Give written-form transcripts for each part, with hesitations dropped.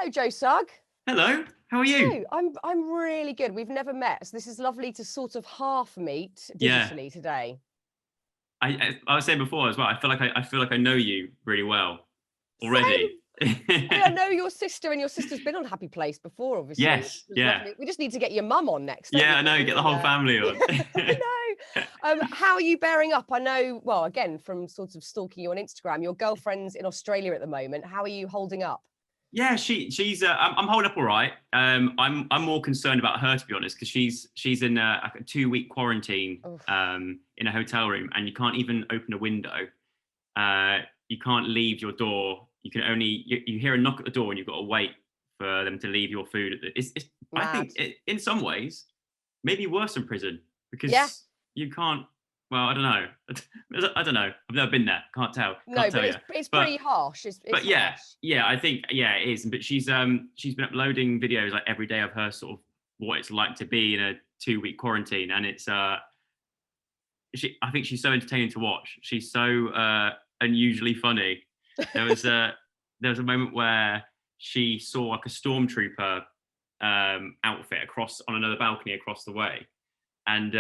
Hello, Joe Sugg. Hello, how are you? So I'm really good. We've never met, so this is lovely to sort of half meet Yeah, digitally today. I was saying before as well. I feel like I know you really well Same. already. I know your sister, and your sister's been on Happy Place before, obviously, which Yes, was yeah, lovely. We just need to get your mum on next, don't yeah. we? I know. Get the And whole family on. I know. How are you bearing up? I know. Well, again, from sort of stalking you on Instagram, your girlfriend's in Australia at the moment. How are you holding up? Yeah, she's. I'm holding up all right. I'm more concerned about her, to be honest, because she's in a 2 week quarantine Oof. in a hotel room, and you can't even open a window. You can't leave your door. You can only you hear a knock at the door, and you've got to wait for them to leave your food. I Mad. think in some ways maybe worse than prison Yeah. because you can't. Well, I don't know. I don't know. I've never been there. Can't tell. No, Can't but tell you. it's But pretty harsh. It's yeah, harsh. yeah. I think yeah, it is. But she's been uploading videos like every day of her sort of what it's like to be in a 2 week quarantine, and it's I think she's so entertaining to watch. She's so unusually funny. There was a there was a moment where she saw like a stormtrooper outfit across on another balcony across the way, and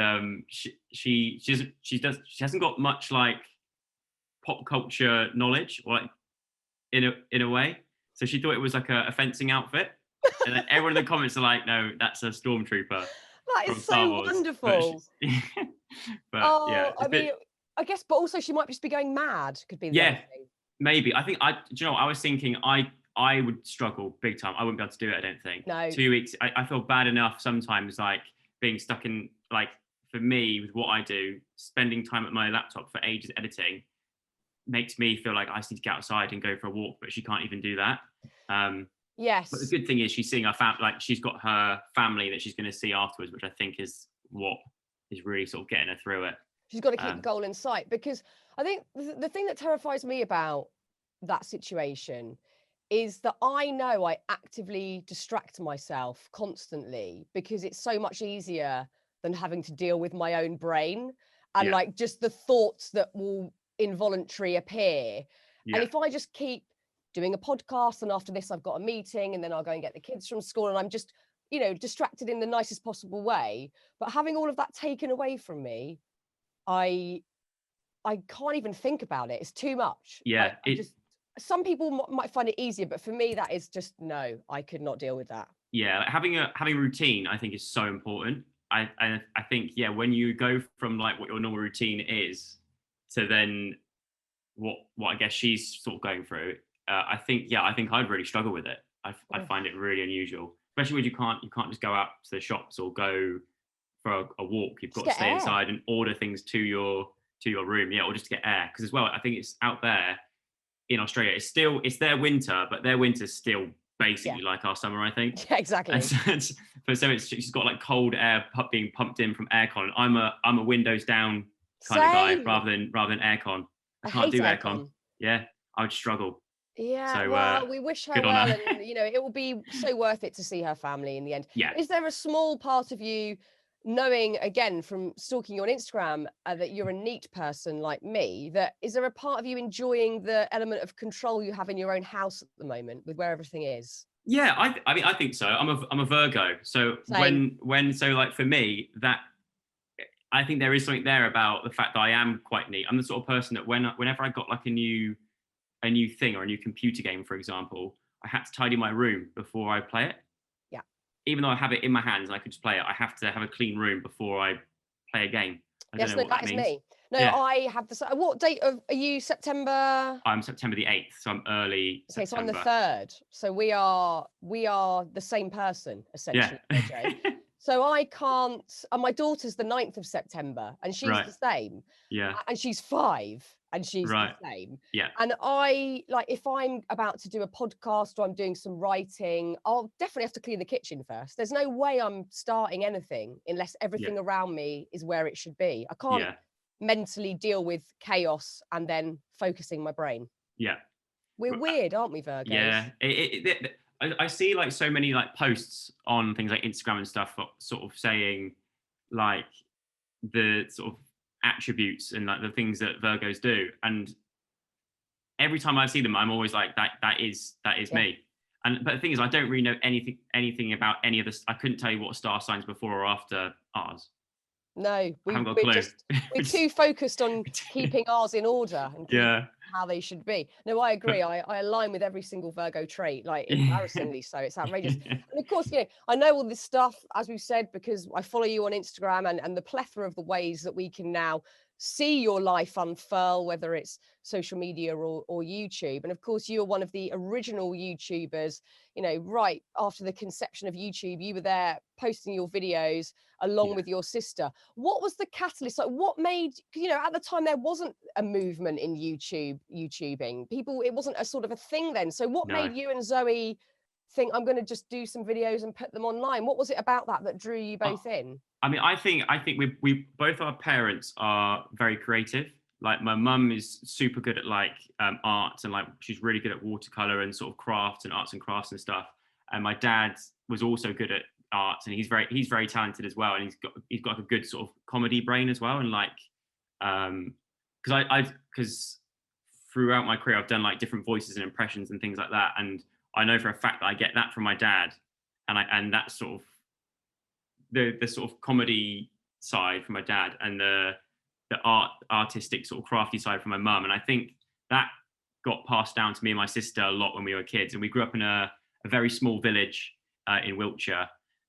she hasn't got much like pop culture knowledge or like in a way. So she thought it was like a fencing outfit, and then everyone in the comments are like, "No, that's a stormtrooper That is from Star so Wars." But wonderful. but yeah, Oh, it's I a bit mean, I guess, but also she might just be going mad, could be the other yeah. thing. Maybe. I think do you know what? I was thinking I would struggle big time. I wouldn't be able to do it, I don't think. No. 2 weeks, I feel bad enough sometimes like being stuck in like for me with what I do, spending time at my laptop for ages editing makes me feel like I just need to get outside and go for a walk, but she can't even do that. Um, but the Yes. good thing is she's seeing her like she's got her family that she's gonna see afterwards, which I think is what is really sort of getting her through it. She's got to keep the Um, goal in sight, because I think the thing that terrifies me about that situation is that I know I actively distract myself constantly because it's so much easier than having to deal with my own brain and yeah, like just the thoughts that will involuntarily appear. And yeah, if I just keep doing a podcast, and after this I've got a meeting, and then I'll go and get the kids from school, and I'm just, distracted in the nicest possible way, but having all of that taken away from me, I I can't even think about it. It's too much. yeah. I just, some people might find it easier, but for me, that is just no. I could not deal with that. Yeah, like having a routine I think is so important. I think yeah, when you go from like what your normal routine is to then what I guess she's sort of going through, I think I'd really struggle with it. I Oh, find it really unusual, especially when you can't just go out to the shops or go for a walk. You've just got to get stay air. inside and order things to your room, yeah, or just to get air. Because as well, I think it's out there in Australia. It's their winter, but their winter's still Yeah. basically like our summer, I think. Yeah, And exactly. so she's got like cold air being pumped in from aircon. I'm a windows down kind of guy Same. rather than aircon. I I can't hate do aircon. aircon. Yeah, I would struggle. Yeah, So well, we wish her good on well, her. and it will be so worth it to see her family in the end. Yeah, Is there a small part of you, knowing again from stalking you on Instagram, that you're a neat person like me? That is there a part of you enjoying the element of control you have in your own house at the moment with where everything is? yeah. I mean I think so. I'm a Virgo. So Same. so like for me that I think there is something there about the fact that I am quite neat. I'm the sort of person that whenever I got like a new thing or a new computer game, for example, I had to tidy my room before I play it. Yeah. Even though I have it in my hands and I could just play it, I have to have a clean room before I play a game. I don't Yes. know No, what that that is means. me. No, Yeah, I have the. What date are you? September. I'm September the 8th, so I'm early Okay, so I'm the September. third. So we are the same person Yeah. essentially, AJ. So I can't, and my daughter's the 9th of September, and she's Right. the same. Yeah. And she's 5, and she's the Right. same. Yeah. And I like, if I'm about to do a podcast or I'm doing some writing, I'll definitely have to clean the kitchen first. There's no way I'm starting anything unless Yeah. everything around me is where it should be. I can't Yeah. mentally deal with chaos and then focusing my brain. Yeah. We're weird, aren't we, Virgos? Yeah, I see like so many like posts on things like Instagram and stuff, sort of saying like the sort of attributes and like the things that Virgos do, and every time I see them, I'm always like that is Yeah. me. But the thing is, I don't really know anything about any of this. I couldn't tell you what star signs before or after ours. No, I haven't got a clue. we're too focused on keeping ours in order and Yeah. how they should be. No, I agree. I align with every single Virgo trait, like embarrassingly so. It's outrageous. And of course, I know all this stuff, as we've said, because I follow you on Instagram and the plethora of the ways that we can now see your life unfurl, whether it's social media or YouTube. And of course, you are one of the original YouTubers, right after the conception of YouTube, you were there posting your videos along with your sister. What was the catalyst? Like, what made, at the time there wasn't a movement in YouTubing. People, it wasn't a sort of a thing then. So what made you and Zoe think, I'm going to just do some videos and put them online? What was it about that drew you both in? I mean, I think we both our parents are very creative. Like my mum is super good at like art, and like she's really good at watercolor and sort of crafts and arts and crafts and stuff. And my dad was also good at arts, and he's very talented as well. And he's got like a good sort of comedy brain as well. And like because throughout my career I've done like different voices and impressions and things like that. And I know for a fact that I get that from my dad, and that's sort of the sort of comedy side from my dad, and the artistic sort of crafty side from my mum. And I think that got passed down to me and my sister a lot when we were kids. And we grew up in a very small village in Wiltshire,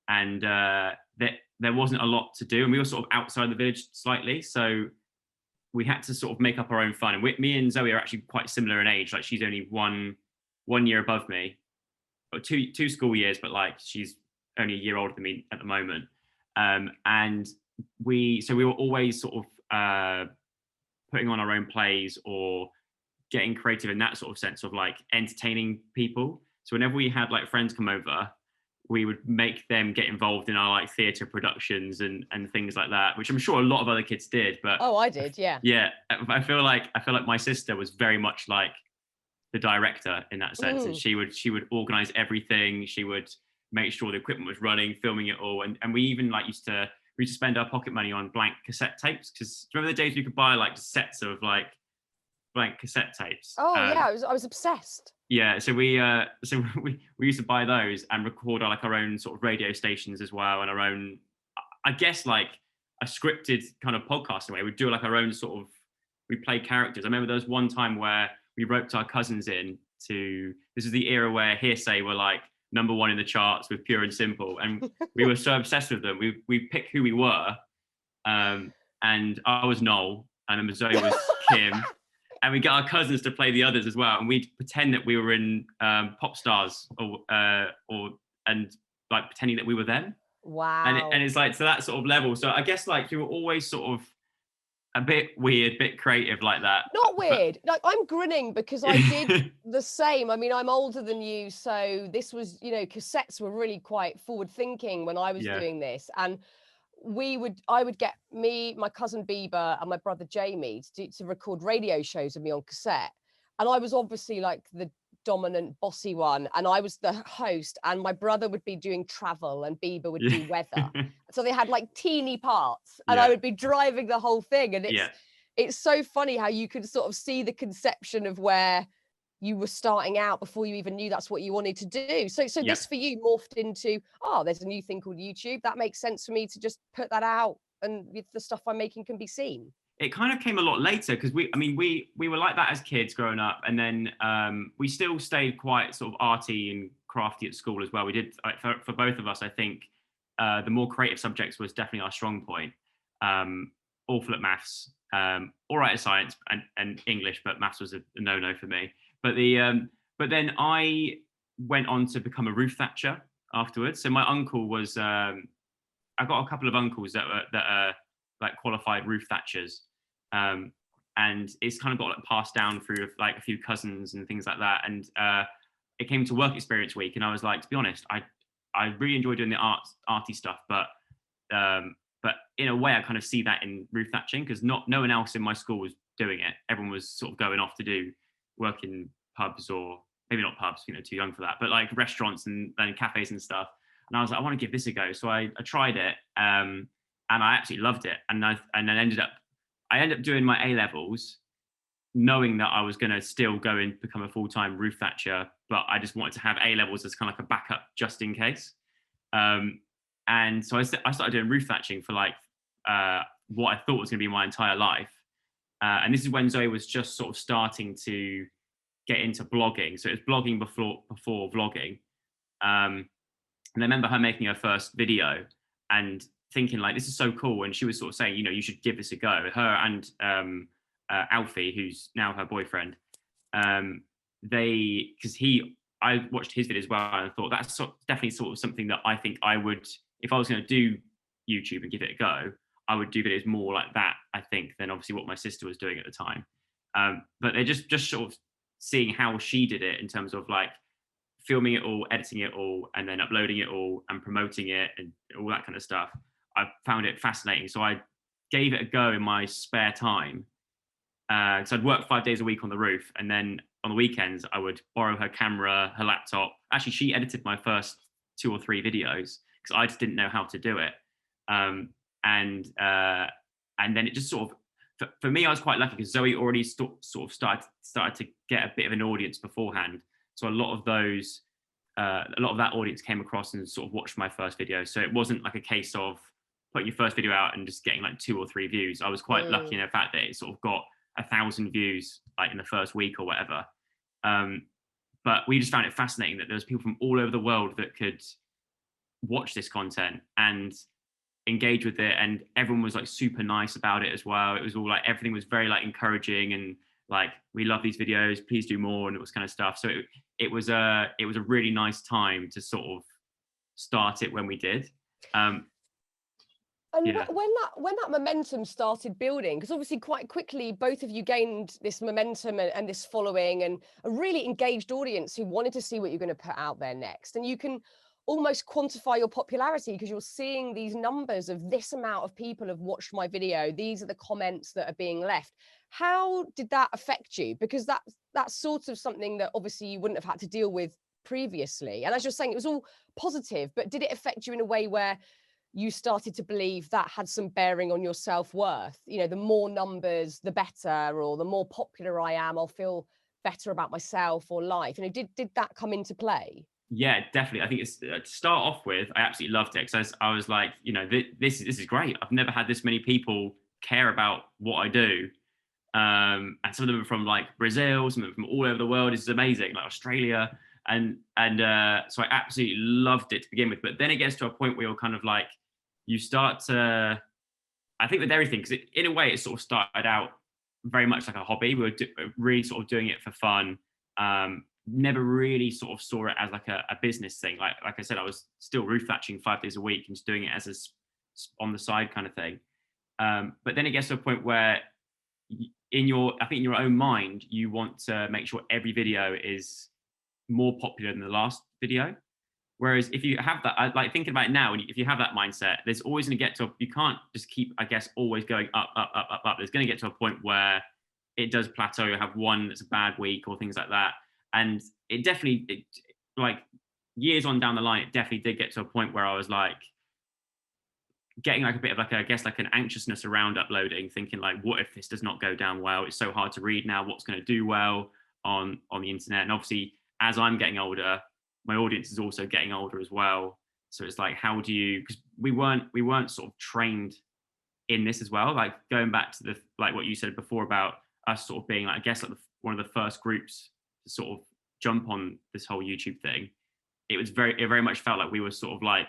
and there wasn't a lot to do, and we were sort of outside the village slightly, so we had to sort of make up our own fun. And me and Zoe are actually quite similar in age. Like she's only one year above me, or two school years, but like she's only a year older than me at the moment. And we were always sort of putting on our own plays or getting creative in that sort of sense of like entertaining people. So whenever we had like friends come over, we would make them get involved in our like theatre productions and things like that, which I'm sure a lot of other kids did. But I did, yeah. Yeah, I feel like my sister was very much like the director in that sense, and she would organize everything. She would make sure the equipment was running, filming it all, and we even like used to spend our pocket money on blank cassette tapes, because remember the days we could buy like sets of like blank cassette tapes? Yeah, I was obsessed. Yeah, so we used to buy those and record our own sort of radio stations as well, and our own, I guess, like a scripted kind of podcast in a way. We'd do like our own sort of, we play characters. I remember there was one time where we roped our cousins in to, this is the era where Hearsay were like #1 in the charts with Pure and Simple, and we were so obsessed with them. We picked who we were, and I was Noel, and then Zoe was Kim, and we got our cousins to play the others as well, and we'd pretend that we were in Pop Stars and like pretending that we were them. Wow. And it's like to that sort of level. So I guess like you were always sort of a bit weird, bit creative like that. Not weird. Like I'm grinning because I did the same. I mean, I'm older than you, so this was, cassettes were really quite forward thinking when I was doing this. And I would get my cousin Bieber and my brother Jamie to record radio shows of me on cassette. And I was obviously like the dominant bossy one, and I was the host, and my brother would be doing travel and Bieber would do weather. So they had like teeny parts, and I would be driving the whole thing. And it's so funny how you could sort of see the conception of where you were starting out before you even knew that's what you wanted to do. So this for you morphed into, there's a new thing called YouTube. That makes sense for me to just put that out, and the stuff I'm making can be seen. It kind of came a lot later, because we were like that as kids growing up, and then we still stayed quite sort of arty and crafty at school as well. We did, for both of us, I think the more creative subjects was definitely our strong point. Awful at maths, all right at science and English, but maths was a no-no for me. But then I went on to become a roof thatcher afterwards. So my uncle was, I got a couple of uncles that are like qualified roof thatchers, and it's kind of got like passed down through like a few cousins and things like that. And it came to work experience week, and I was like, to be honest, I really enjoy doing the arty stuff, but in a way I kind of see that in roof thatching, because no one else in my school was doing it. Everyone was sort of going off to do work in pubs, or maybe not pubs, too young for that, but like restaurants and cafes and stuff. And I was like, I want to give this a go. So I tried it, and I absolutely loved it. And I ended up doing my A-levels, knowing that I was going to still go and become a full-time roof thatcher, but I just wanted to have A levels as kind of like a backup just in case. And so I started doing roof thatching for like what I thought was going to be my entire life. And this is when Zoe was just sort of starting to get into blogging. So it was blogging before vlogging. And I remember her making her first video and thinking like, this is so cool. And she was sort of saying, you should give this a go. Her and Alfie, who's now her boyfriend, I watched his video as well and I thought that's definitely sort of something that I think I would, if I was going to do YouTube and give it a go, I would do videos more like that, I think, than obviously what my sister was doing at the time. But they're just sort of seeing how she did it in terms of like filming it all, editing it all, and then uploading it all and promoting it and all that kind of stuff. I found it fascinating. So I gave it a go in my spare time. So I'd work 5 days a week on the roof, and then on the weekends I would borrow her camera, her laptop. Actually, she edited my first 2 or 3 videos because I just didn't know how to do it. And then it just sort of, for me, I was quite lucky because Zoe already sort of started to get a bit of an audience beforehand. So a lot of that audience came across and sort of watched my first video. So it wasn't like a case of putting your first video out and just getting like 2 or 3 views. I was quite lucky in the fact that it sort of got 1,000 views like in the first week or whatever. But we just found it fascinating that there was people from all over the world that could watch this content and engage with it, and everyone was like super nice about it as well. It was all like, everything was very like encouraging and like, we love these videos, please do more, and it was kind of stuff. So it was a really nice time to sort of start it when we did. And when that momentum started building, because obviously quite quickly both of you gained this momentum and this following and a really engaged audience who wanted to see what you're going to put out there next. And you can almost quantify your popularity because you're seeing these numbers of this amount of people have watched my video. These are the comments that are being left. How did that affect you? Because that's sort of something that obviously you wouldn't have had to deal with previously. And as you're saying, it was all positive, but did it affect you in a way where you started to believe that had some bearing on your self-worth? The more numbers, the better, or the more popular I am, I'll feel better about myself or life. Did that come into play? Yeah, definitely. I think it's to start off with, I absolutely loved it because I was like, this is great. I've never had this many people care about what I do. And some of them are from like Brazil, some of them from all over the world. This is amazing, like Australia. And so I absolutely loved it to begin with. But then it gets to a point where you're kind of like, you start to, I think with everything, because in a way it sort of started out very much like a hobby. We were really sort of doing it for fun. Never really sort of saw it as like a business thing. Like I said, I was still roof thatching 5 days a week and just doing it as a on the side kind of thing. But then it gets to a point where in your own mind, you want to make sure every video is more popular than the last video. Whereas if you have that, like thinking about it now, if you have that mindset, there's always going to get to, you can't just keep, I guess, always going up. There's going to get to a point where it does plateau. You have one that's a bad week or things like that. And it definitely, like years on down the line, it definitely did get to a point where I was like getting like a bit of like, I guess, like an anxiousness around uploading, thinking like, what if this does not go down well? It's so hard to read now. What's going to do well on the internet? And obviously, as I'm getting older, my audience is also getting older as well. So it's like, how do you, because we weren't sort of trained in this as well. Like going back to like what you said before about us sort of being like, I guess like one of the first groups to sort of jump on this whole YouTube thing. It very much felt like we were sort of like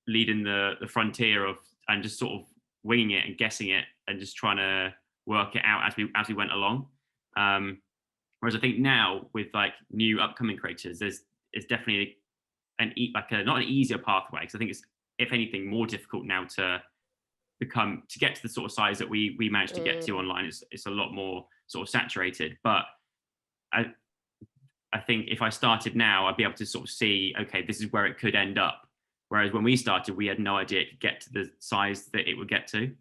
leading the frontier of, and just sort of winging it and guessing it and just trying to work it out as we went along. Whereas I think now with like new upcoming creators, it's definitely not an easier pathway, because I think it's, if anything, more difficult now to get to the sort of size that we managed to get to online. It's a lot more sort of saturated. But I think if I started now, I'd be able to sort of see, okay, this is where it could end up. Whereas when we started, we had no idea it could get to the size that it would get to.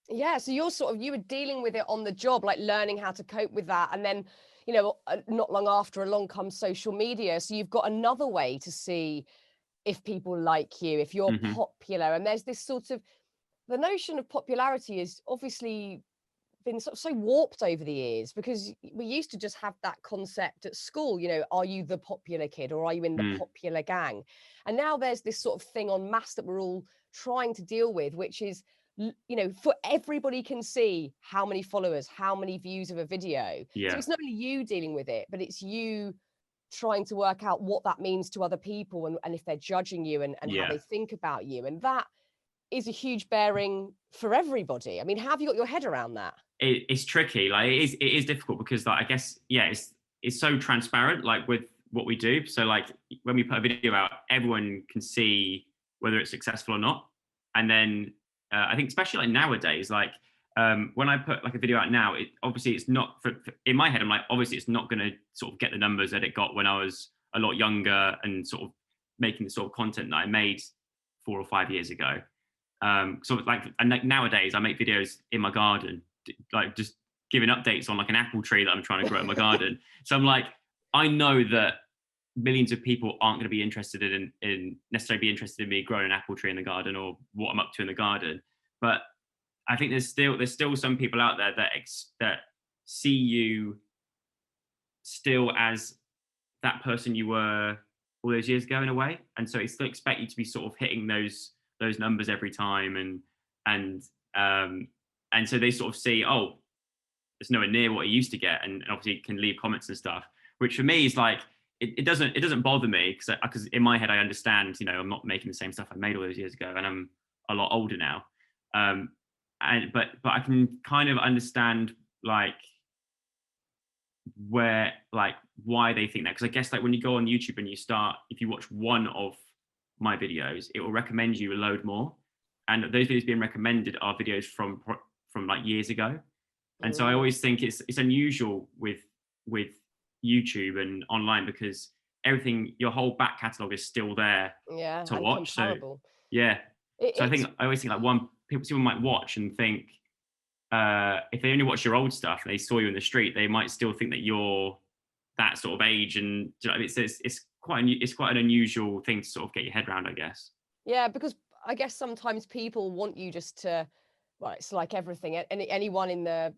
Yeah, so you were dealing with it on the job, like learning how to cope with that. And then, not long after, along comes social media. So you've got another way to see if people like you, if you're popular. And there's this sort of, the notion of popularity is obviously been sort of so warped over the years, because we used to just have that concept at school, you know, are you the popular kid or are you in the popular gang? And now there's this sort of thing en masse that we're all trying to deal with, which is, you know, for everybody can see how many followers, how many views of a video. So it's not only you dealing with it, but it's you trying to work out what that means to other people, and if they're judging you, and how they think about you. And that is a huge bearing for everybody. I mean, how have you got your head around that? It's tricky. Like it is difficult because, like, I guess, it's so transparent, like with what we do. So like when we put a video out, everyone can see whether it's successful or not. And then I think especially like nowadays, like when I put like a video out now, it obviously it's not in my head, I'm like, obviously it's not going to sort of get the numbers that it got when I was a lot younger and sort of making the sort of content that I made 4 or 5 years ago. So like, and like nowadays I make videos in my garden, like just giving updates on like an apple tree that I'm trying to grow in my garden. So I'm like, I know that millions of people aren't going to be interested in necessarily be interested in me growing an apple tree in the garden or what I'm up to in the garden. But I think there's still some people out there that see you still as that person you were all those years ago in a way, and so they still expect you to be sort of hitting those numbers every time, and so they sort of see, oh, it's nowhere near what he used to get, and obviously can leave comments and stuff, which for me is like it doesn't bother me, because in my head I understand, you know, I'm not making the same stuff I made all those years ago, and I'm a lot older now, but I can kind of understand like why they think that, because I guess like when you go on YouTube and if you watch one of my videos, it will recommend you a load more, and those videos being recommended are videos from like years ago. And so I always think it's unusual with YouTube and online, because everything, your whole back catalogue is still there to watch. So I think I always think like people might watch and think, if they only watch your old stuff and they saw you in the street, they might still think that you're that sort of age, and you know, it's quite an unusual thing to sort of get your head around, I guess. Yeah, because I guess sometimes people want you just to, well, it's like everything, anyone in the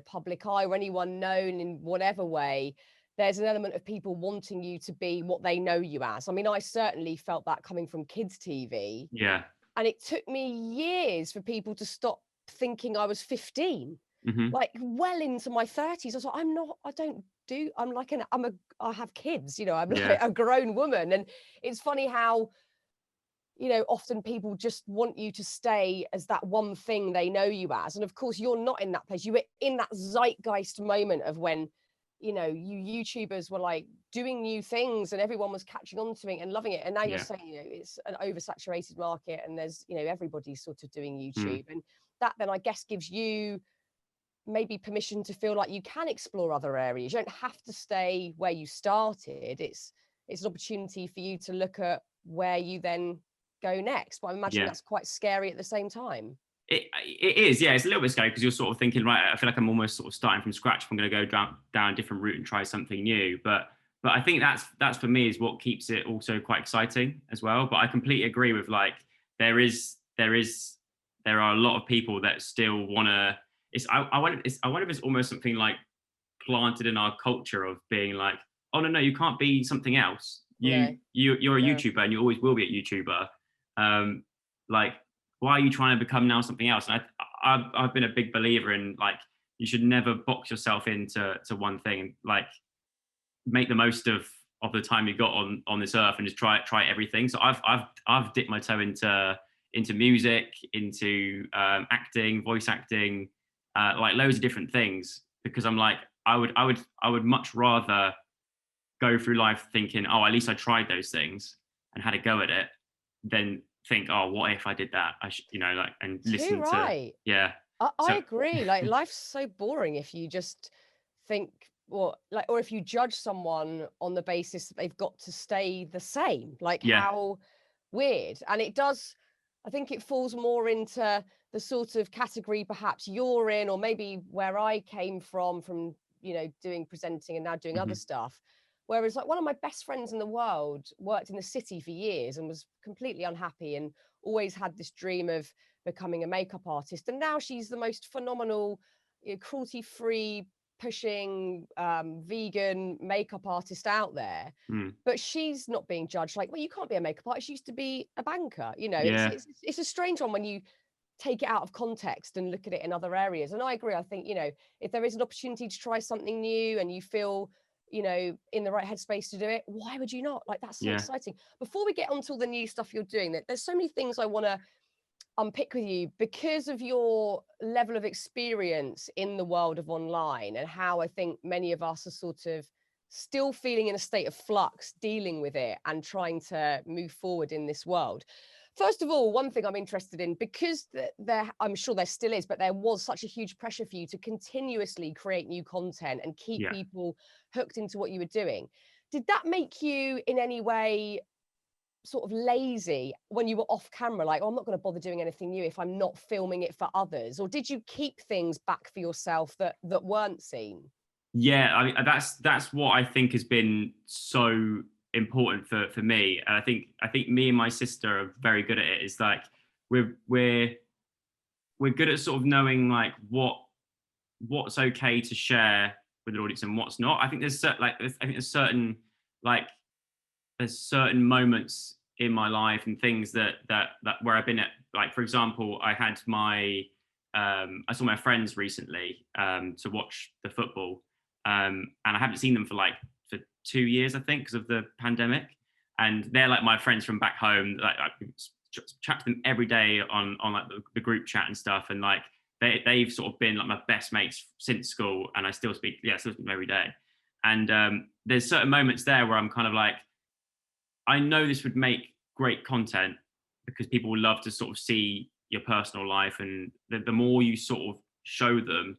public eye or anyone known in whatever way, there's an element of people wanting you to be what they know you as. I mean, I certainly felt that coming from kids TV. Yeah. And it took me years for people to stop thinking I was 15. Like well into my 30s, I was like, I have kids, you know, I'm like a grown woman. And it's funny how, you know, often people just want you to stay as that one thing they know you as. And of course, you're not in that place. You were in that zeitgeist moment of when, you know, you YouTubers were like doing new things and everyone was catching on to it and loving it. And now you're saying, you know, it's an oversaturated market and there's, you know, everybody's sort of doing YouTube. And that then I guess gives you maybe permission to feel like you can explore other areas. You don't have to stay where you started. It's an opportunity for you to look at where you then go next. But I imagine that's quite scary at the same time. It is, yeah. It's a little bit scary because you're sort of thinking, right, I feel like I'm almost sort of starting from scratch if I'm going to go down a different route and try something new. But I think that's for me is what keeps it also quite exciting as well. But I completely agree with like there are a lot of people that still want to. I wonder if it's almost something like planted in our culture of being like, oh no, you can't be something else. You're a YouTuber and you always will be a YouTuber. Like, why are you trying to become now something else? And I've been a big believer in like you should never box yourself into one thing. Like, make the most of the time you got on this earth and just try everything. So I've dipped my toe into music, into acting, voice acting, like loads of different things, because I'm like I would much rather go through life thinking, oh, at least I tried those things and had a go at it, than think, oh, what if I did that? I should, you know, like, and listen to, yeah. I agree. Like, life's so boring if you just think, or if you judge someone on the basis that they've got to stay the same. Like, how weird. And it does, I think it falls more into the sort of category perhaps you're in, or maybe where I came from, you know, doing presenting and now doing other stuff. Whereas like one of my best friends in the world worked in the city for years and was completely unhappy and always had this dream of becoming a makeup artist. And now she's the most phenomenal cruelty-free pushing vegan makeup artist out there, but she's not being judged like, well, you can't be a makeup artist, she used to be a banker. Yeah. It's a strange one when you take it out of context and look at it in other areas. And I agree. I think, if there is an opportunity to try something new and you feel, in the right headspace to do it, why would you not? Like, that's so exciting. Before we get on to all the new stuff you're doing, there's so many things I want to unpick with you because of your level of experience in the world of online, and how I think many of us are sort of still feeling in a state of flux, dealing with it and trying to move forward in this world. First of all, one thing I'm interested in, because I'm sure there still is, but there was such a huge pressure for you to continuously create new content and keep people hooked into what you were doing. Did that make you in any way sort of lazy when you were off camera, like, oh, I'm not going to bother doing anything new if I'm not filming it for others? Or did you keep things back for yourself that weren't seen? Yeah, I mean, that's what I think has been so important for me. And I think me and my sister are very good at it. It's like we're good at sort of knowing like what's okay to share with the audience and what's not. I think there's certain moments in my life and things that where I've been at, like, for example, I saw my friends recently to watch the football, and I haven't seen them for 2 years, I think, because of the pandemic. And they're like my friends from back home. Like, I chat to them every day on like the group chat and stuff, and like they've sort of been like my best mates since school, and I still speak to them every day. And there's certain moments there where I'm kind of like, I know this would make great content because people will love to sort of see your personal life, and the more you sort of show them,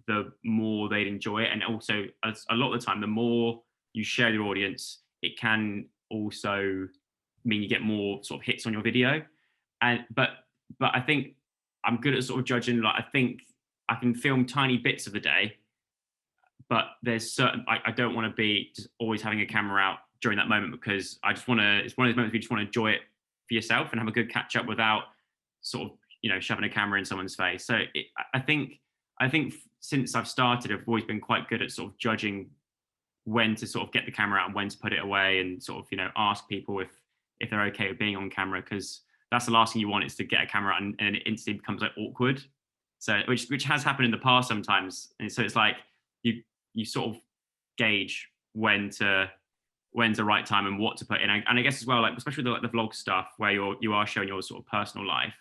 the more they'd enjoy it. And also, a lot of the time, the more you share your audience, it can also mean you get more sort of hits on your video. But I think I'm good at sort of judging. Like, I think I can film tiny bits of the day, but there's certain, I don't want to be just always having a camera out during that moment, because I just want to, it's one of those moments where you just want to enjoy it for yourself and have a good catch up without sort of, shoving a camera in someone's face. So I think since I've started, I've always been quite good at sort of judging when to sort of get the camera out and when to put it away, and sort of, ask people if they're okay with being on camera, because that's the last thing you want, is to get a camera out and it instantly becomes like awkward. So which has happened in the past sometimes. And so it's like you sort of gauge when's the right time and what to put in. And I guess as well, like, especially the vlog stuff where you are showing your sort of personal life,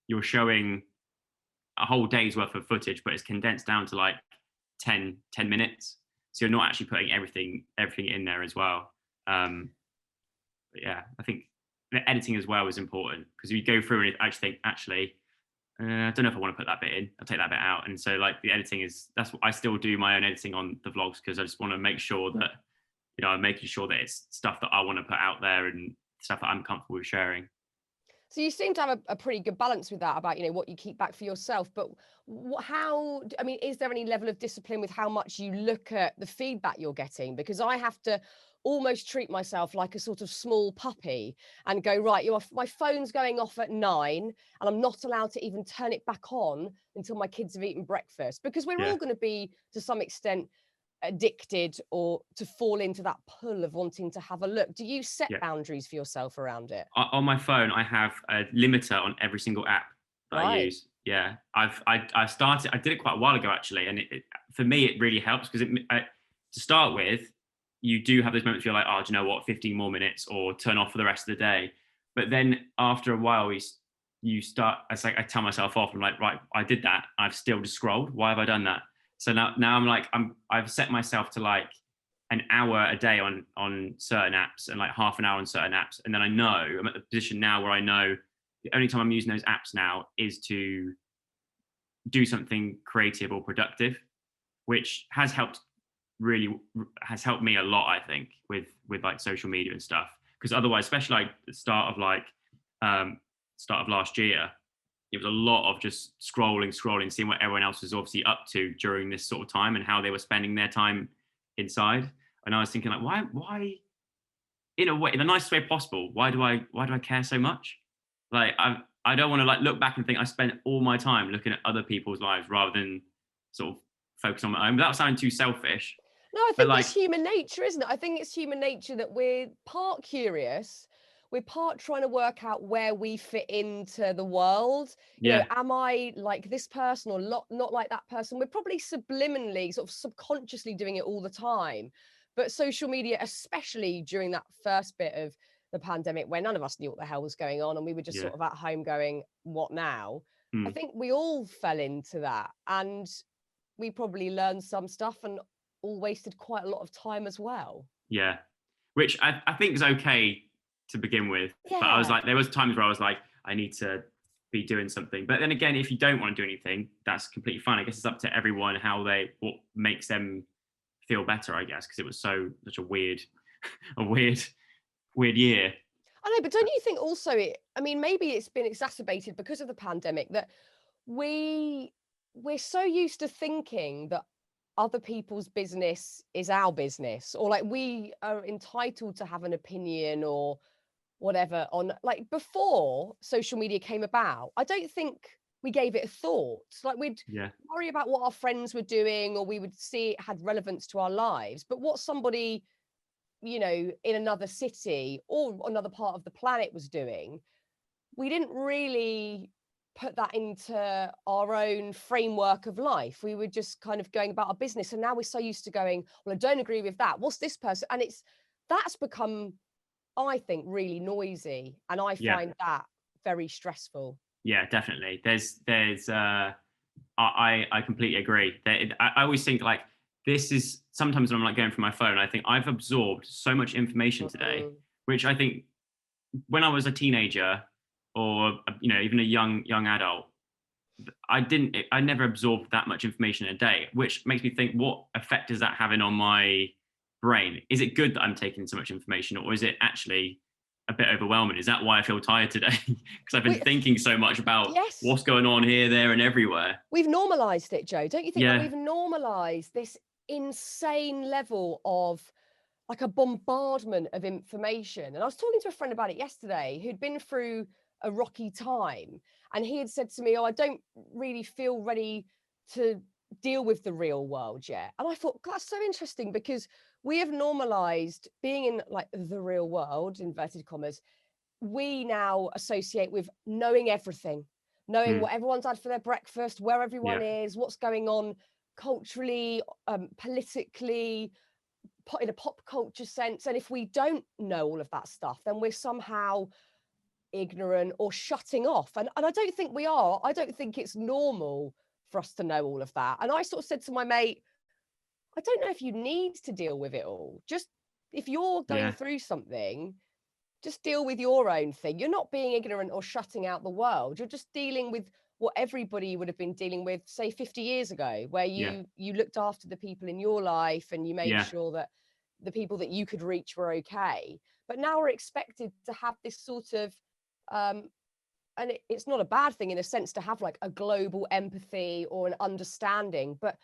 you're showing a whole day's worth of footage, but it's condensed down to like 10 minutes. So you're not actually putting everything in there as well. But yeah, I think the editing as well is important, because you go through and actually think, I don't know if I want to put that bit in. I'll take that bit out. And so like the editing that's what I still do my own editing on the vlogs, because I just want to make sure that, I'm making sure that it's stuff that I want to put out there and stuff that I'm comfortable with sharing. So you seem to have a pretty good balance with that, about, what you keep back for yourself. But is there any level of discipline with how much you look at the feedback you're getting? Because I have to almost treat myself like a sort of small puppy and go, right, my phone's going off at 9 and I'm not allowed to even turn it back on until my kids have eaten breakfast, because we're all going to be, to some extent, addicted or to fall into that pull of wanting to have a look. Do you set boundaries for yourself around it? On my phone, I have a limiter on every single app that I use. Yeah, I started. I did it quite a while ago actually, and for me it really helps, because to start with, you do have those moments where you're like, oh, do you know what, 15 more minutes, or turn off for the rest of the day. But then after a while, you start. It's like I tell myself off. I'm like, right, I did that. I've still just scrolled. Why have I done that? So now I'm like, I've set myself to like an hour a day on certain apps and like half an hour on certain apps. And then I know I'm at the position now where I know the only time I'm using those apps now is to do something creative or productive, which has helped me a lot, I think, with like social media and stuff. Because otherwise, especially like the start of last year, it was a lot of just scrolling, seeing what everyone else was obviously up to during this sort of time and how they were spending their time inside. And I was thinking, like, why, in a way, in the nicest way possible, why do I care so much? Like, I don't want to like look back and think I spent all my time looking at other people's lives rather than sort of focus on my own, without sounding too selfish. No, I But think like, it's human nature, isn't it? I think it's human nature that we're part curious, we're part trying to work out where we fit into the world. You know, yeah, am I like this person or not like that person? We're probably subliminally, sort of subconsciously doing it all the time. But social media, especially during that first bit of the pandemic where none of us knew what the hell was going on and we were just yeah, sort of at home going, what now? I mm, think we all fell into that. And we probably learned some stuff and all wasted quite a lot of time as well. yeah. Which I think is okay to begin with. But I was Yeah. like, there was times where I was like, I need to be doing something. But then again, if you don't want to do anything, that's completely fine. I guess it's up to everyone what makes them feel better, I guess, because it was such a weird, a weird year. I know, but don't you think also I mean, maybe it's been exacerbated because of the pandemic that we we're so used to thinking that other people's business is our business, or like we are entitled to have an opinion or whatever on, like, before social media came about. I don't think we gave it a thought. Like, we'd Yeah, worry about what our friends were doing, or we would see it had relevance to our lives. But what somebody, you know, in another city or another part of the planet was doing, we didn't really put that into our own framework of life. We were just kind of going about our business. And now we're so used to going, well, I don't agree with that. What's this person? And that's become, I think, really noisy. And I yeah, find that very stressful. yeah, definitely. I completely agree. I always think like this is sometimes when I'm like going through my phone, I think I've absorbed so much information today, Mm, which I think when I was a teenager or even a young adult, I never absorbed that much information in a day, which makes me think, what effect is that having on my brain? Is it good that I'm taking so much information, or is it actually a bit overwhelming? Is that why I feel tired today? Because I've been we, thinking so much about yes, what's going on here, there, and everywhere. we've normalized it, Joe. Don't you think that Yeah, we've normalized this insane level of like a bombardment of information? And I was talking to a friend about it yesterday who'd been through a rocky time. And he had said to me, oh, I don't really feel ready to deal with the real world yet. And I thought, that's so interesting, because we have normalized being in like the real world, inverted commas. We now associate with knowing everything, knowing mm, what everyone's had for their breakfast, where everyone yeah, is, what's going on culturally, politically, in a pop culture sense. And if we don't know all of that stuff, then we're somehow ignorant or shutting off. And I don't think we are. I don't think it's normal for us to know all of that. And I sort of said to my mate, I don't know if you need to deal with it all. Just if you're going yeah, through something, just deal with your own thing. You're not being ignorant or shutting out the world. You're just dealing with what everybody would have been dealing with, say, 50 years ago, where yeah, you looked after the people in your life and you made yeah, sure that the people that you could reach were okay. But now we're expected to have this sort of um, and it's not a bad thing in a sense to have like a global empathy or an understanding, but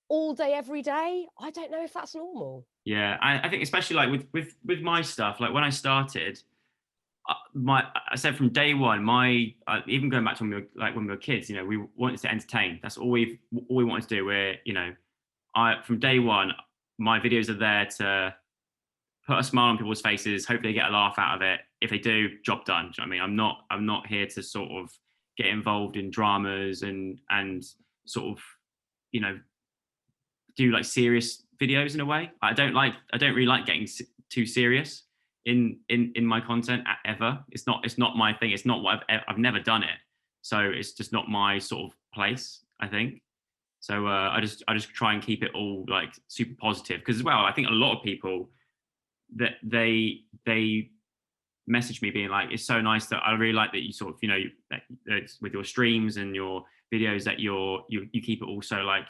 all day, every day, I don't know if that's normal. yeah. I think especially like with my stuff, like when I started, I said from day one, even going back to when we were kids, we wanted to entertain. That's all we wanted to do. I from day one, my videos are there to put a smile on people's faces. Hopefully, they get a laugh out of it. If they do, job done. Do you know what I mean? I'm not here to sort of get involved in dramas and sort of you know do like serious videos in a way. I don't really like getting too serious in my content ever. It's not my thing. It's not what I've never done it. So it's just not my sort of place, I think. So I just try and keep it all like super positive, because as well, I think a lot of people that they message me being like, it's so nice that I really like that you sort of with your streams and your videos that you keep it also like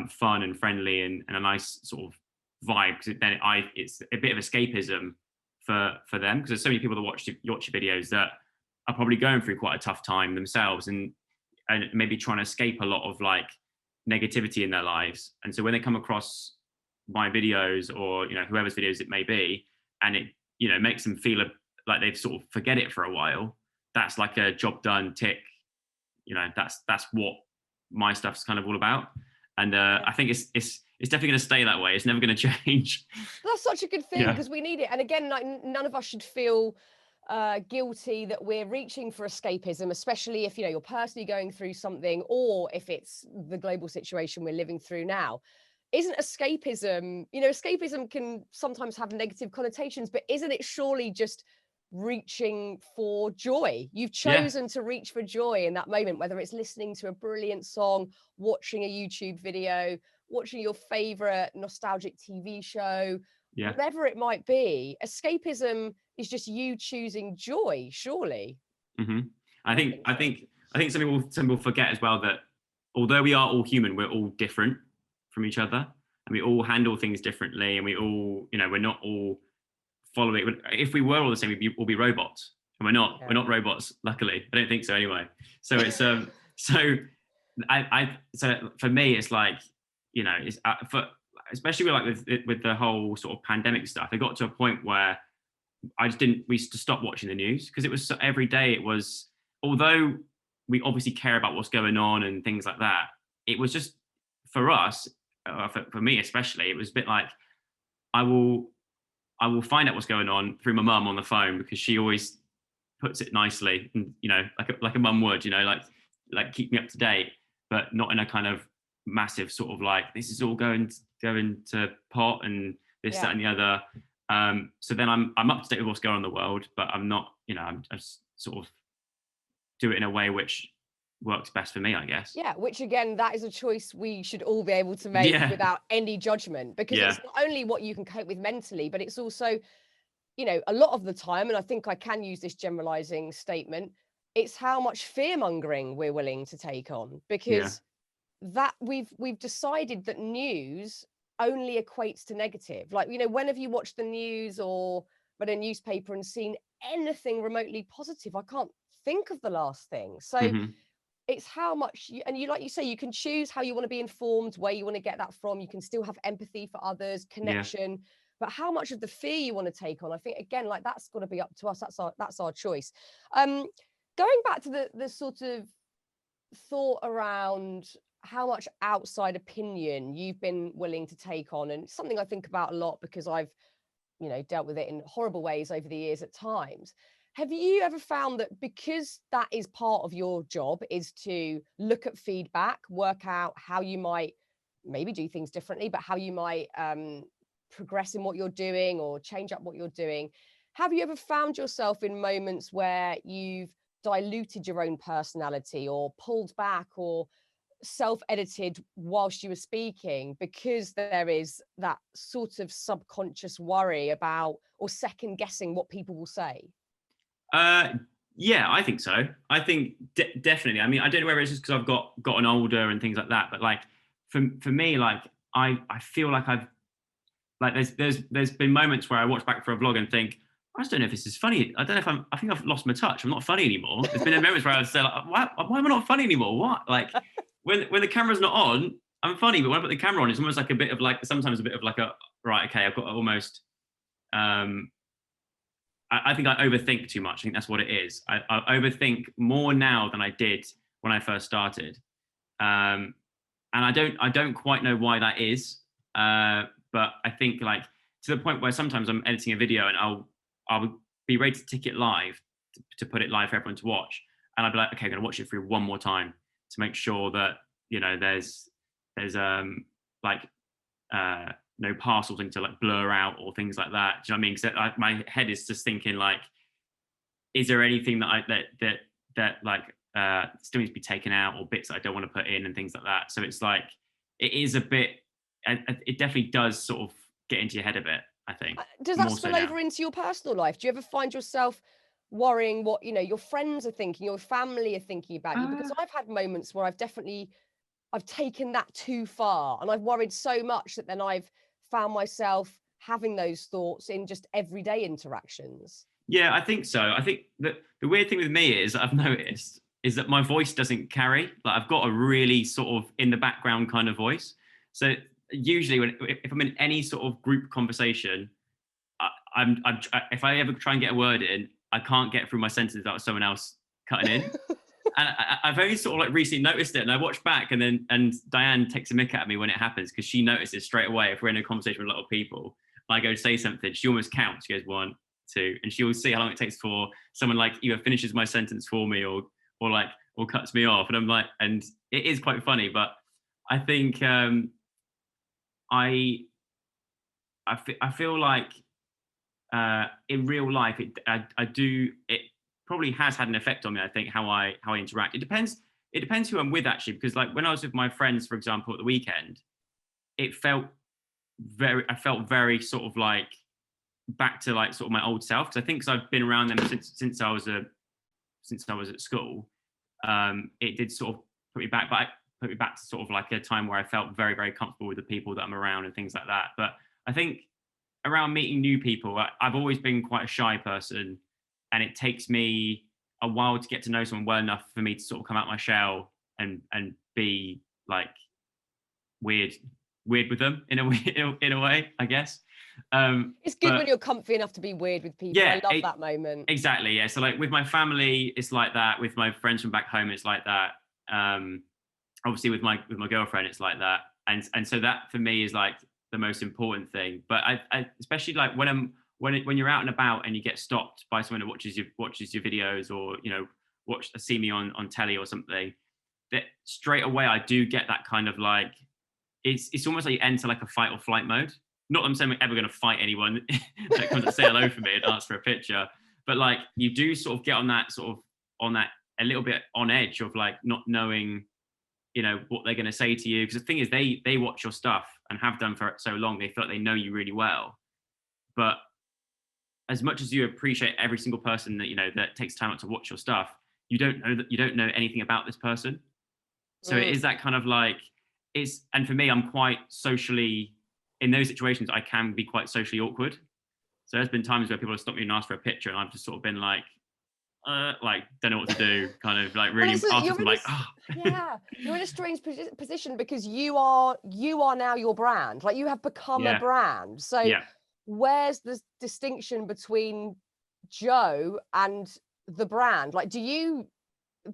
fun and friendly and a nice sort of vibe, because then it's a bit of escapism for them, because there's so many people that watch your videos that are probably going through quite a tough time themselves and maybe trying to escape a lot of like negativity in their lives. And so when they come across my videos or whoever's videos it may be, and it makes them feel like they've sort of forget it for a while, that's like a job done tick. That's what my stuff's kind of all about. And I think it's definitely going to stay that way. It's never going to change. That's such a good thing, because we need it. And again, like, none of us should feel guilty that we're reaching for escapism, especially if, you know, you're personally going through something, or if it's the global situation we're living through now. Isn't escapism, you know, escapism can sometimes have negative connotations, but isn't it surely just reaching for joy? You've chosen to reach for joy in that moment, whether it's listening to a brilliant song, watching a YouTube video, watching your favorite nostalgic TV show, whatever it might be. Escapism is just you choosing joy, surely. I think some people forget as well that although we are all human, we're all different from each other, and we all handle things differently, and we all, you know, we're not all following. If we were all the same, we'd all be robots, and we're not. We're not robots, luckily. I don't think so anyway. So it's so for me, it's like, you know, it's especially with the whole sort of pandemic stuff. It got to a point where we used to stop watching the news, because it was every day. It was, although we obviously care about what's going on and things like that, it was just, for us, for me especially, it was a bit like, I will find out what's going on through my mum on the phone, because she always puts it nicely, and, you know, like a mum would, you know, like keep me up to date, but not in a kind of massive sort of like, this is all going to pot and this, that, and the other. So then I'm up to date with what's going on in the world, but I'm not, you know, I just sort of do it in a way which works best for me, I guess. Yeah, which again, that is a choice we should all be able to make without any judgment, because it's not only what you can cope with mentally, but it's also, you know, a lot of the time, and I think I can use this generalizing statement, it's how much fearmongering we're willing to take on, because that we've decided that news only equates to negative. Like, you know, when have you watched the news or read a newspaper and seen anything remotely positive? I can't think of the last thing. So it's how much you, like you say, you can choose how you want to be informed, where you want to get that from. You can still have empathy for others, connection, but how much of the fear you want to take on, I think, again, like, that's got to be up to us. That's our choice. Going back to the sort of thought around how much outside opinion you've been willing to take on, and something I think about a lot, because I've, you know, dealt with it in horrible ways over the years at times. Have you ever found that, because that is part of your job, is to look at feedback, work out how you might maybe do things differently, but how you might progress in what you're doing or change up what you're doing? Have you ever found yourself in moments where you've diluted your own personality, or pulled back, or self-edited whilst you were speaking, because there is that sort of subconscious worry about, or second guessing what people will say? Yeah, I think so. I think definitely. I mean, I don't know whether it's just because I've gotten older and things like that, but like for me, like I feel like I've, like, there's been moments where I watch back for a vlog and think, I just don't know if this is funny. I don't know if I think I've lost my touch. I'm not funny anymore. There's been moments where I would say, like, why am I not funny anymore? What? Like, when the camera's not on, I'm funny, but when I put the camera on, it's almost like a bit of like, sometimes a bit of like a, right, okay, I've got to almost, I think I overthink too much. I think that's what it is. I overthink more now than I did when I first started. And I don't quite know why that is. But I think, like, to the point where sometimes I'm editing a video and I'll be ready to tick it live to put it live for everyone to watch. And I'll be like, okay, I'm going to watch it through one more time to make sure that, you know, there's no parcels to like blur out or things like that. Do you know what I mean? Because my head is just thinking, like, is there anything that still needs to be taken out, or bits that I don't want to put in and things like that. So it's like, it is a bit, it definitely does sort of get into your head a bit, I think. Does that spill over into your personal life? Do you ever find yourself worrying what, you know, your friends are thinking, your family are thinking about you? Because I've had moments where I've taken that too far, and I've worried so much that then I've found myself having those thoughts in just everyday interactions. Yeah, I think so. I think that the weird thing with me is, I've noticed, is that my voice doesn't carry. Like, I've got a really sort of in the background kind of voice. So usually if I'm in any sort of group conversation, if I ever try and get a word in, I can't get through my sentences without someone else cutting in. I've only sort of like recently noticed it, and I watched back, and Diane takes a mick at me when it happens because she notices straight away if we're in a conversation with a lot of people. I go to say something, she almost counts. She goes 1, 2, and she will see how long it takes for someone like either finishes my sentence for me or cuts me off, and I'm like, and it is quite funny, but I think I feel like in real life it probably has had an effect on me. I think how I interact. It depends who I'm with actually, because like when I was with my friends, for example, at the weekend, I felt very sort of like back to like sort of my old self, because I think because I've been around them since I was at school. It did sort of put me back to sort of like a time where I felt very, very comfortable with the people that I'm around and things like that. But I think around meeting new people, I've always been quite a shy person, and it takes me a while to get to know someone well enough for me to sort of come out my shell and be like weird with them in a way, I guess. It's good when you're comfy enough to be weird with people. Yeah, I love that moment. Exactly. Yeah. So like with my family, it's like that. With my friends from back home, it's like that. Obviously with my girlfriend, it's like that. And so that for me is like the most important thing. But I especially like when you're out and about and you get stopped by someone who watches your videos, or see me on telly or something, that straight away I do get that kind of like, it's almost like you enter like a fight or flight mode. Not that I'm saying we're ever going to fight anyone that comes to say hello for me and ask for a picture, but like you do sort of get on that a little bit on edge of like not knowing, what they're going to say to you. Because the thing is, they watch your stuff and have done for so long, they feel like they know you really well. But as much as you appreciate every single person that that takes time out to watch your stuff, you don't know anything about this person. So it is that kind of like, and for me, I'm quite socially, in those situations, I can be quite socially awkward. So there's been times where people have stopped me and asked for a picture, and I've just sort of been like don't know what to do, kind of like really yeah, you're in a strange position because you are now your brand. Like you have become a brand. So where's the distinction between Joe and the brand? Like,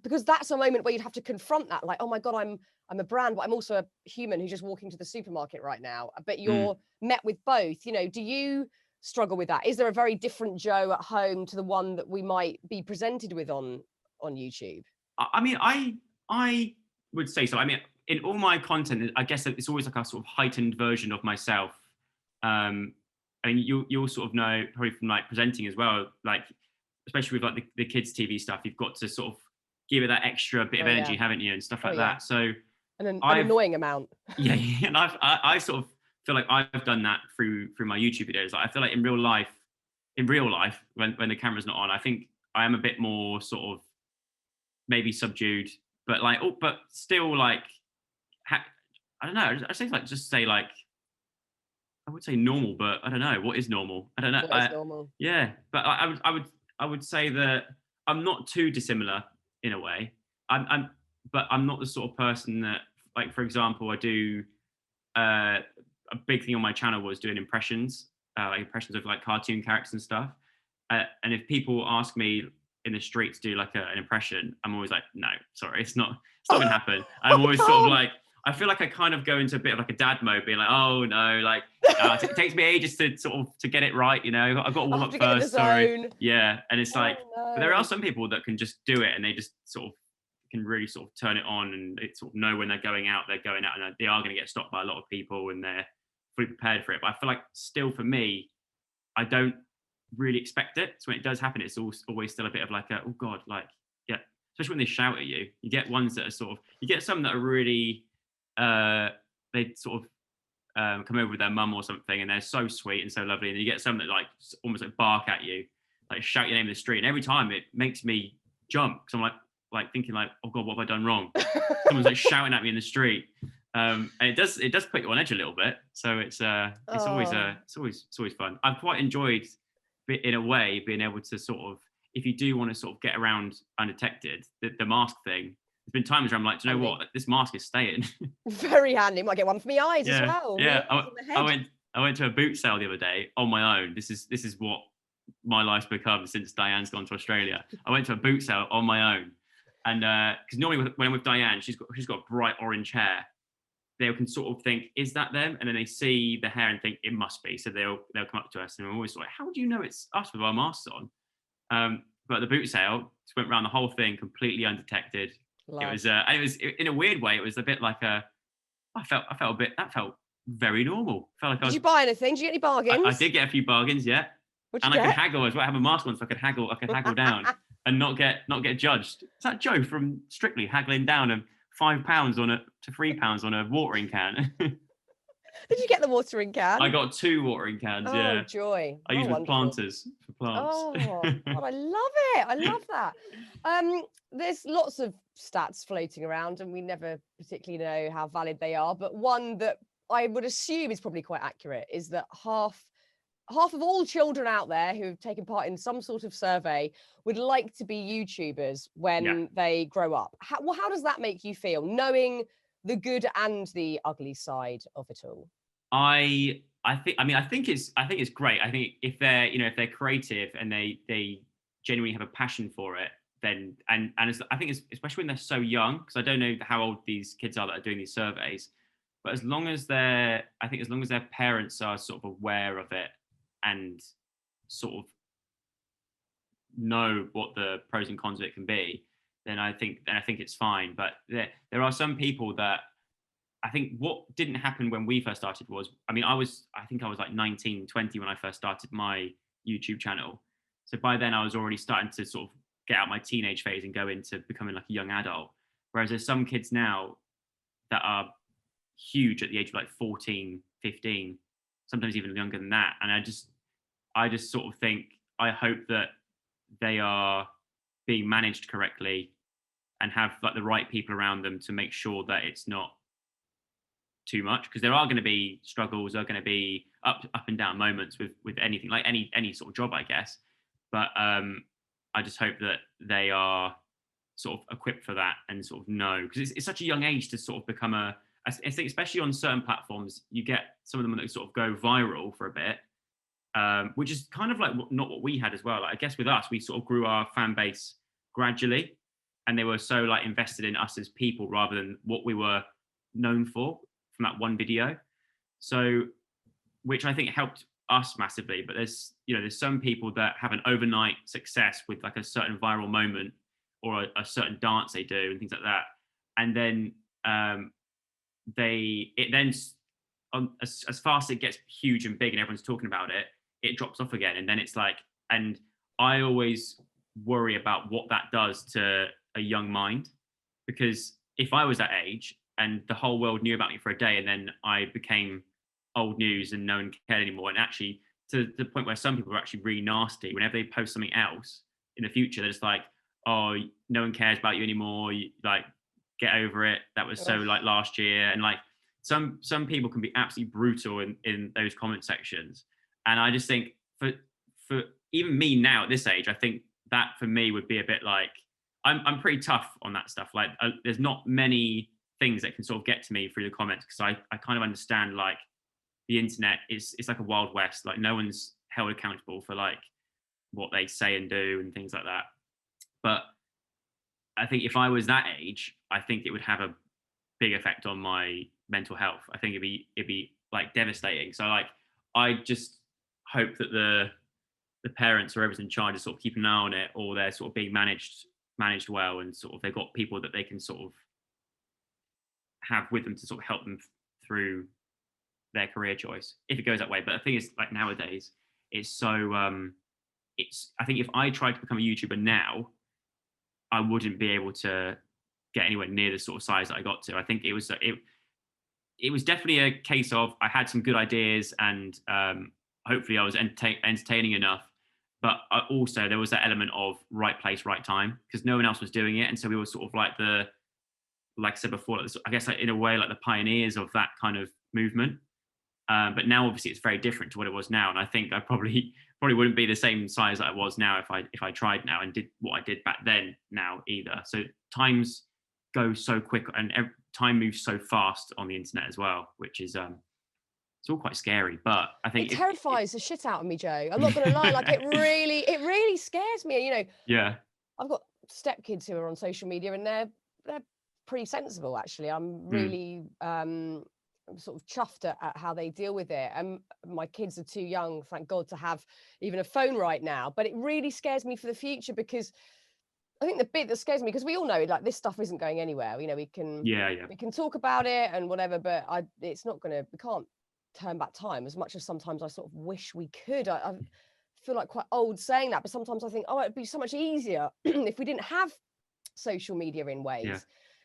because that's a moment where you'd have to confront that, like, oh my God, I'm a brand, but I'm also a human who's just walking to the supermarket right now. But you're met with both. Do you struggle with that? Is there a very different Joe at home to the one that we might be presented with on YouTube? I mean, I would say so. I mean, in all my content, I guess it's always like a sort of heightened version of myself. I mean, you'll sort of know probably from like presenting as well, like especially with like the kids' TV stuff, you've got to sort of give it that extra bit of energy, haven't you, and stuff like that. So an annoying amount. Yeah, and I sort of feel like I've done that through my YouTube videos. Like I feel like in real life, when the camera's not on, I think I am a bit more sort of maybe subdued, but still like I don't know. I think like just say like, I would say normal, but I don't know what is normal. I don't know. What is normal? Yeah, but I would say that I'm not too dissimilar in a way. But I'm not the sort of person that, like, for example, I do a big thing on my channel was doing impressions of like cartoon characters and stuff. And if people ask me in the street to do like an impression, I'm always like, no, sorry, it's not gonna happen. I'm always sort of like, I feel like I kind of go into a bit of like a dad mode, being like, oh no, like it takes me ages to get it right, I've got to warm up first. Sorry. Yeah, and it's like, but there are some people that can just do it, and they just sort of can really sort of turn it on, and it sort of know when they're going out, and they are going to get stopped by a lot of people, and they're fully prepared for it. But I feel like still for me, I don't really expect it. So when it does happen, it's always still a bit of like oh God, like, yeah, especially when they shout at you. You get ones that are sort of, you get some that are really they sort of come over with their mum or something, and they're so sweet and so lovely, and you get some that like almost like bark at you, like shout your name in the street, and every time it makes me jump, because I'm like thinking like, oh God, what have I done wrong? Someone's like shouting at me in the street, and it does put you on edge a little bit. So it's always fun. I've quite enjoyed, in a way, being able to sort of, if you do want to sort of get around undetected, the mask thing. There's been times where I'm like, do you know what? This mask is staying. Very handy. Might get one for my eyes as well. Yeah, I went to a boot sale the other day on my own. This is what my life's become since Diane's gone to Australia. I went to a boot sale on my own, And because normally when I'm with Diane, she's got bright orange hair. They can sort of think, is that them? And then they see the hair and think it must be. So they'll come up to us, and we're always like, how do you know it's us with our masks on? But the boot sale just went around the whole thing completely undetected. Love. It was in a weird way. It was a bit like I felt a bit. That felt very normal. Felt like Did you buy anything? Did you get any bargains? I did get a few bargains, yeah. What'd you get? I could haggle as well. I have a mask on, so I could haggle down and not get judged. Is that Joe from Strictly haggling down of £5 to £3 on a watering can? Did you get the watering can? I got 2 watering cans. Yeah. Oh, joy! I use with planters for plants. Oh, God, I love it! I love that. There's lots of stats floating around, and we never particularly know how valid they are. But one that I would assume is probably quite accurate is that half of all children out there who have taken part in some sort of survey would like to be YouTubers when they grow up. How does that make you feel, knowing the good and the ugly side of it all? I think it's great. I think if they're creative and they genuinely have a passion for it, then I think especially when they're so young, because I don't know how old these kids are that are doing these surveys, but as long as their parents are sort of aware of it and sort of know what the pros and cons of it can be, then I think it's fine. But there are some people that I think what didn't happen when we first started was, I think I was like 19, 20 when I first started my YouTube channel. So by then I was already starting to sort of get out my teenage phase and go into becoming like a young adult. Whereas there's some kids now that are huge at the age of like 14, 15, sometimes even younger than that. And I just sort of think, I hope that they are being managed correctly and have like the right people around them to make sure that it's not too much, because there are going to be struggles, there are going to be up and down moments with anything, like any sort of job, I guess. But I just hope that they are sort of equipped for that and sort of know, because it's such a young age to sort of become I think especially on certain platforms, you get some of them that sort of go viral for a bit, which is kind of like not what we had as well. Like, I guess with us, we sort of grew our fan base gradually, and they were so like invested in us as people rather than what we were known for from that one video. So, which I think helped us massively. But there's some people that have an overnight success with like a certain viral moment or a certain dance they do and things like that, and then as fast as it gets huge and big and everyone's talking about it, it drops off again. And then it's like, and I always worry about what that does to a young mind, because if I was that age and the whole world knew about me for a day and then I became old news and no one cared anymore, and actually to the point where some people are actually really nasty whenever they post something else in the future, they're just like, oh, no one cares about you anymore, you like, get over it, that was so like last year. And like some people can be absolutely brutal in those comment sections. And I just think for even me now at this age, I think that for me would be a bit like, I'm pretty tough on that stuff. Like there's not many things that can sort of get to me through the comments, because I kind of understand like the internet it's like a wild west. Like no one's held accountable for like what they say and do and things like that. But I think if I was that age, I think it would have a big effect on my mental health. I think it'd be like devastating. So like I just hope that the parents or whoever's in charge is sort of keeping an eye on it, or they're sort of being managed well, and sort of they've got people that they can sort of have with them to sort of help them through their career choice, if it goes that way. But the thing is, like nowadays, it's so I think if I tried to become a YouTuber now, I wouldn't be able to get anywhere near the sort of size that I got to. I think it was definitely a case of I had some good ideas, and hopefully I was entertaining enough. But also there was that element of right place, right time, because no one else was doing it, and so we were sort of like like I said before, I guess like in a way like the pioneers of that kind of movement. But now obviously it's very different to what it was now, and I think I probably wouldn't be the same size that I was now if I tried now and did what I did back then now either. So times go so quick, and time moves so fast on the internet as well, which is it's all quite scary. But I think it terrifies the shit out of me, Joe. I'm not gonna lie, like it really scares me. You know, yeah, I've got stepkids who are on social media, and they're pretty sensible, actually. I'm really sort of chuffed at how they deal with it. And my kids are too young, thank God, to have even a phone right now. But it really scares me for the future, because I think the bit that scares me, because we all know like this stuff isn't going anywhere. You know, we can talk about it and whatever, but it's not gonna. We can't turn back time, as much as sometimes I sort of wish we could. I feel like quite old saying that, but sometimes I think, oh, it'd be so much easier if we didn't have social media in ways. Yeah.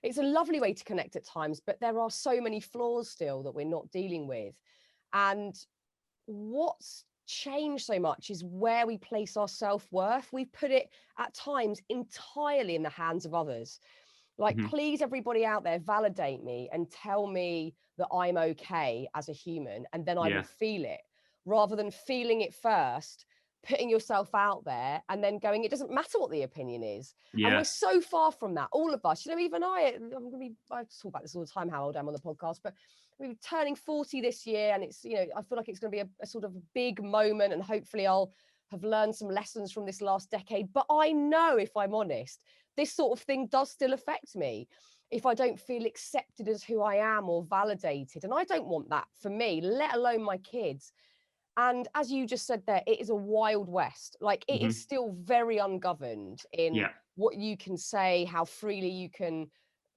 It's a lovely way to connect at times, but there are so many flaws still that we're not dealing with. And what's changed so much is where we place our self-worth. We've put it at times entirely in the hands of others. Like, please, everybody out there, validate me and tell me that I'm okay as a human, and then I will feel it, rather than feeling it first, putting yourself out there and then going, it doesn't matter what the opinion is. And we're so far from that, all of us. You know, even I talk about this all the time, how old I'm on the podcast, but we're turning 40 this year, and it's, you know, I feel like it's going to be a sort of big moment, and hopefully I'll have learned some lessons from this last decade. But I know, if I'm honest, this sort of thing does still affect me if I don't feel accepted as who I am or validated. And I don't want that for me, let alone my kids. And as you just said there, it is a wild west. Like, it is still very ungoverned in what you can say, how freely you can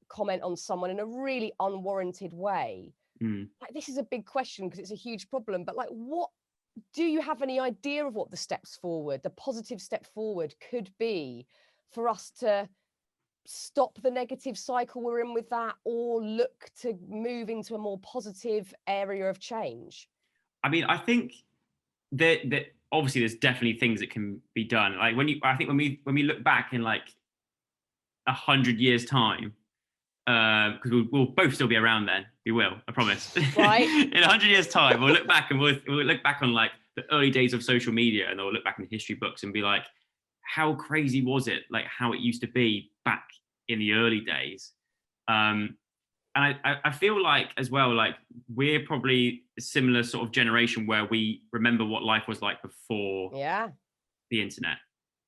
comment on someone in a really unwarranted way. Like, this is a big question because it's a huge problem. But like, what do you have any idea of what the steps forward, the positive step forward could be for us to stop the negative cycle we're in with that, or look to move into a more positive area of change? I mean, I think that obviously there's definitely things that can be done. Like I think when we look back in like 100 years time, because we'll both still be around then. We will, I promise. Right. In 100 years time, we'll look back and we'll look back on like the early days of social media, and we'll look back in history books and be like, how crazy was it? Like how it used to be back in the early days. And I feel like as well, like we're probably a similar sort of generation where we remember what life was like before the internet.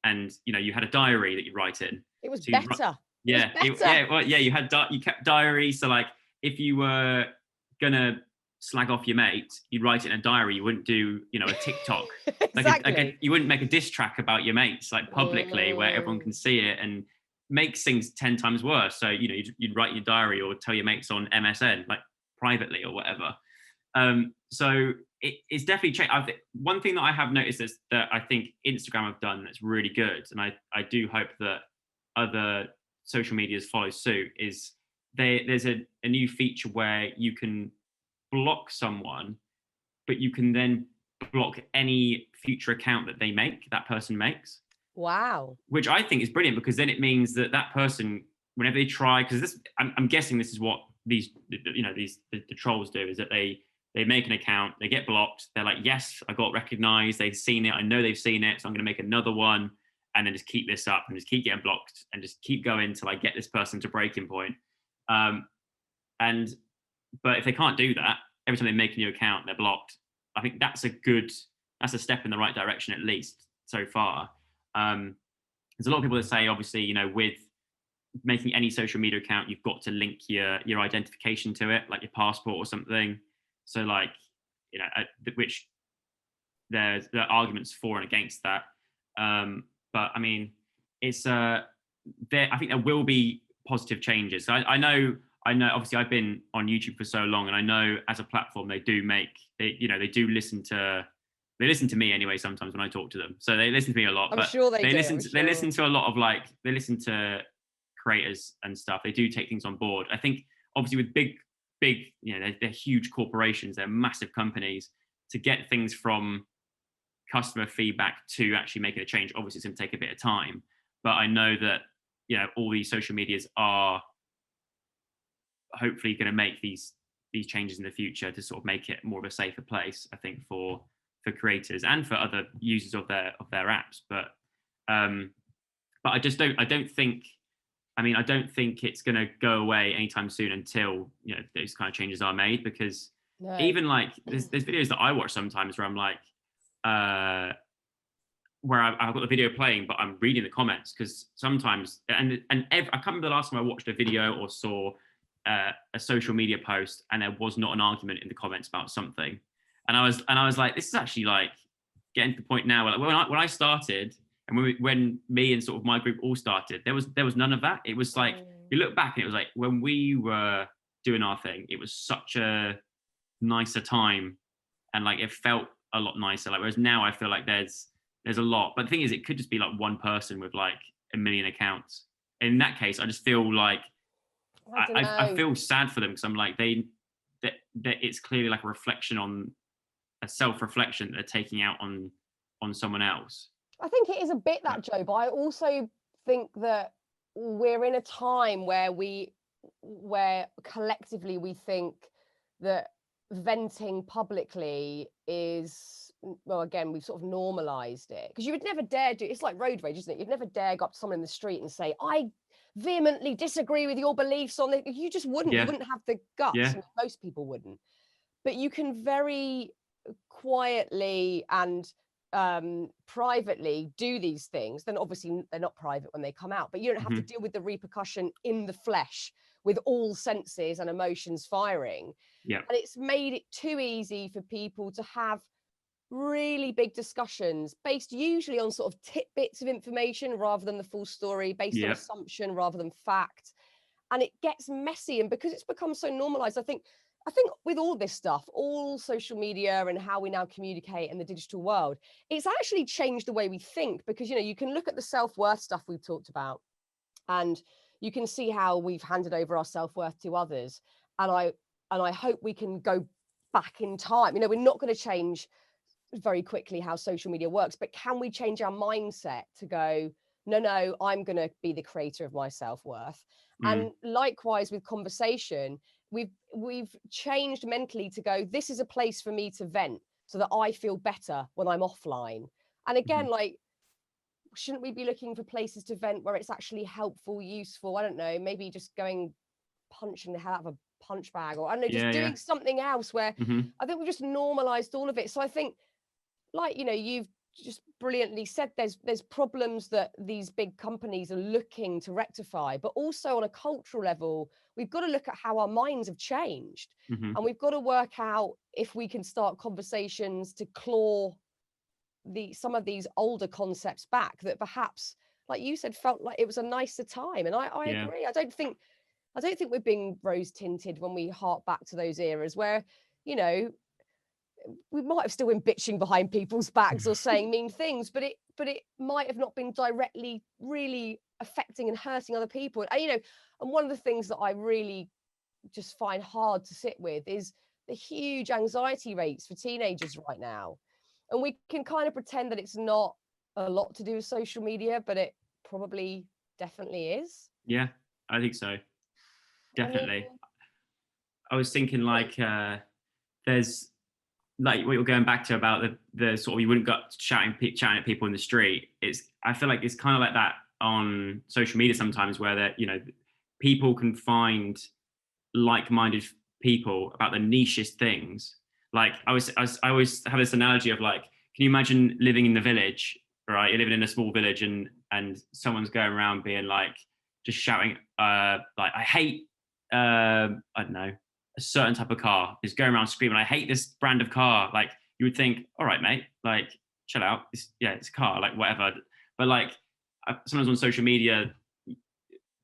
And, you know, you had a diary that you write in. It was better. You kept diaries. So like if you were gonna slag off your mate, you'd write it in a diary. You wouldn't do, you know, a TikTok. Exactly. You wouldn't make a diss track about your mates like publicly where everyone can see it, and makes things 10 times worse. So, you know, you'd write your diary or tell your mates on MSN, like privately or whatever. So it's definitely changed. One thing that I have noticed is that I think Instagram have done that's really good, and I do hope that other social medias follow suit, is there's a new feature where you can block someone, but you can then block any future account that person makes. Wow. Which I think is brilliant, because then it means that person, whenever they try, because I'm guessing this is what the trolls do, is that they make an account, they get blocked, they're like, yes, I got recognized, they've seen it, I know they've seen it, so I'm going to make another one, and then just keep this up and just keep getting blocked and just keep going till I get this person to breaking point. But if they can't do that, every time they make a new account, they're blocked. I think that's a step in the right direction, at least so far. There's a lot of people that say, obviously, you know, with making any social media account, you've got to link your identification to it, like your passport or something. So like, you know, which there are arguments for and against that. But I mean, it's I think there will be positive changes. So I know, obviously I've been on YouTube for so long, and I know as a platform, they do listen to me anyway sometimes when I talk to them. So they listen to me a lot. I'm sure they do. They listen to a lot of they listen to creators and stuff. They do take things on board. I think obviously with big, you know, they're huge corporations, they're massive companies. To get things from customer feedback to actually making a change, obviously it's going to take a bit of time. But I know that, you know, all these social medias are hopefully going to make these changes in the future to sort of make it more of a safer place, I think, for creators and for other users of their apps. But I don't think it's going to go away anytime soon until, you know, those kind of changes are made. Because even like there's videos that I watch sometimes where I'm like, where I've got the video playing, but I'm reading the comments, because sometimes, I can't remember the last time I watched a video or saw a social media post and there was not an argument in the comments about something, and I was like, this is actually like getting to the point now where, like, when I started, and when me and sort of my group all started, there was none of that. It was like, you look back and it was like, when we were doing our thing, it was such a nicer time, and like it felt a lot nicer. Like, whereas now I feel like there's a lot, but the thing is, it could just be like one person with like 1 million accounts. In that case, I just feel like I feel sad for them, because I'm like, that it's clearly like a reflection on a self-reflection that they're taking out on someone else. I think it is a bit that, Joe, but I also think that we're in a time where collectively we think that venting publicly is, well, again, we've sort of normalized it, because you would never dare do, it's like road rage, isn't it? You'd never dare go up to someone in the street and say, I vehemently disagree with your beliefs on it. You just wouldn't. You wouldn't have the guts. Yeah. I mean, most people wouldn't. But you can very quietly and privately do these things. Then obviously they're not private when they come out, but you don't have to deal with the repercussion in the flesh with all senses and emotions firing. Yeah. And it's made it too easy for people to have really big discussions based usually on sort of tidbits of information rather than the full story, based on assumption rather than fact. And it gets messy. And because it's become so normalized, I think with all this stuff, all social media and how we now communicate in the digital world, it's actually changed the way we think, because, you know, you can look at the self-worth stuff we've talked about, and you can see how we've handed over our self-worth to others. And I hope we can go back in time. You know, we're not going to change very quickly how social media works, but can we change our mindset to go, no, I'm going to be the creator of my self-worth? And likewise with conversation, we've changed mentally to go, this is a place for me to vent so that I feel better when I'm offline. And again, like, shouldn't we be looking for places to vent where it's actually helpful, useful? I don't know, maybe just going punching the hell out of a punch bag, or I don't know, just doing something else where I think we've just normalized all of it. So I think, like, you know, you've just brilliantly said, there's problems that these big companies are looking to rectify, but also on a cultural level, we've got to look at how our minds have changed, and we've got to work out if we can start conversations to claw some of these older concepts back that perhaps, like you said, felt like it was a nicer time. And I agree. I don't think we're being rose tinted when we hark back to those eras where, you know, we might have still been bitching behind people's backs or saying mean things, but it might have not been directly really affecting and hurting other people. And, you know, and one of the things that I really just find hard to sit with is the huge anxiety rates for teenagers right now. And we can kind of pretend that it's not a lot to do with social media, but it probably definitely is. Yeah, I think so. Definitely. I was thinking, like, there's, like, what you're going back to about the sort of, you wouldn't go chatting at people in the street. I feel like it's kind of like that on social media sometimes, where that, you know, people can find like-minded people about the nichest things. Like, I always have this analogy of, like, can you imagine living in the village, right? You're living in a small village, and someone's going around being like, just shouting, like, I hate, I don't know, a certain type of car, is going around screaming, I hate this brand of car. Like, you would think, all right, mate, like, chill out. It's a car, like, whatever. But like, sometimes on social media,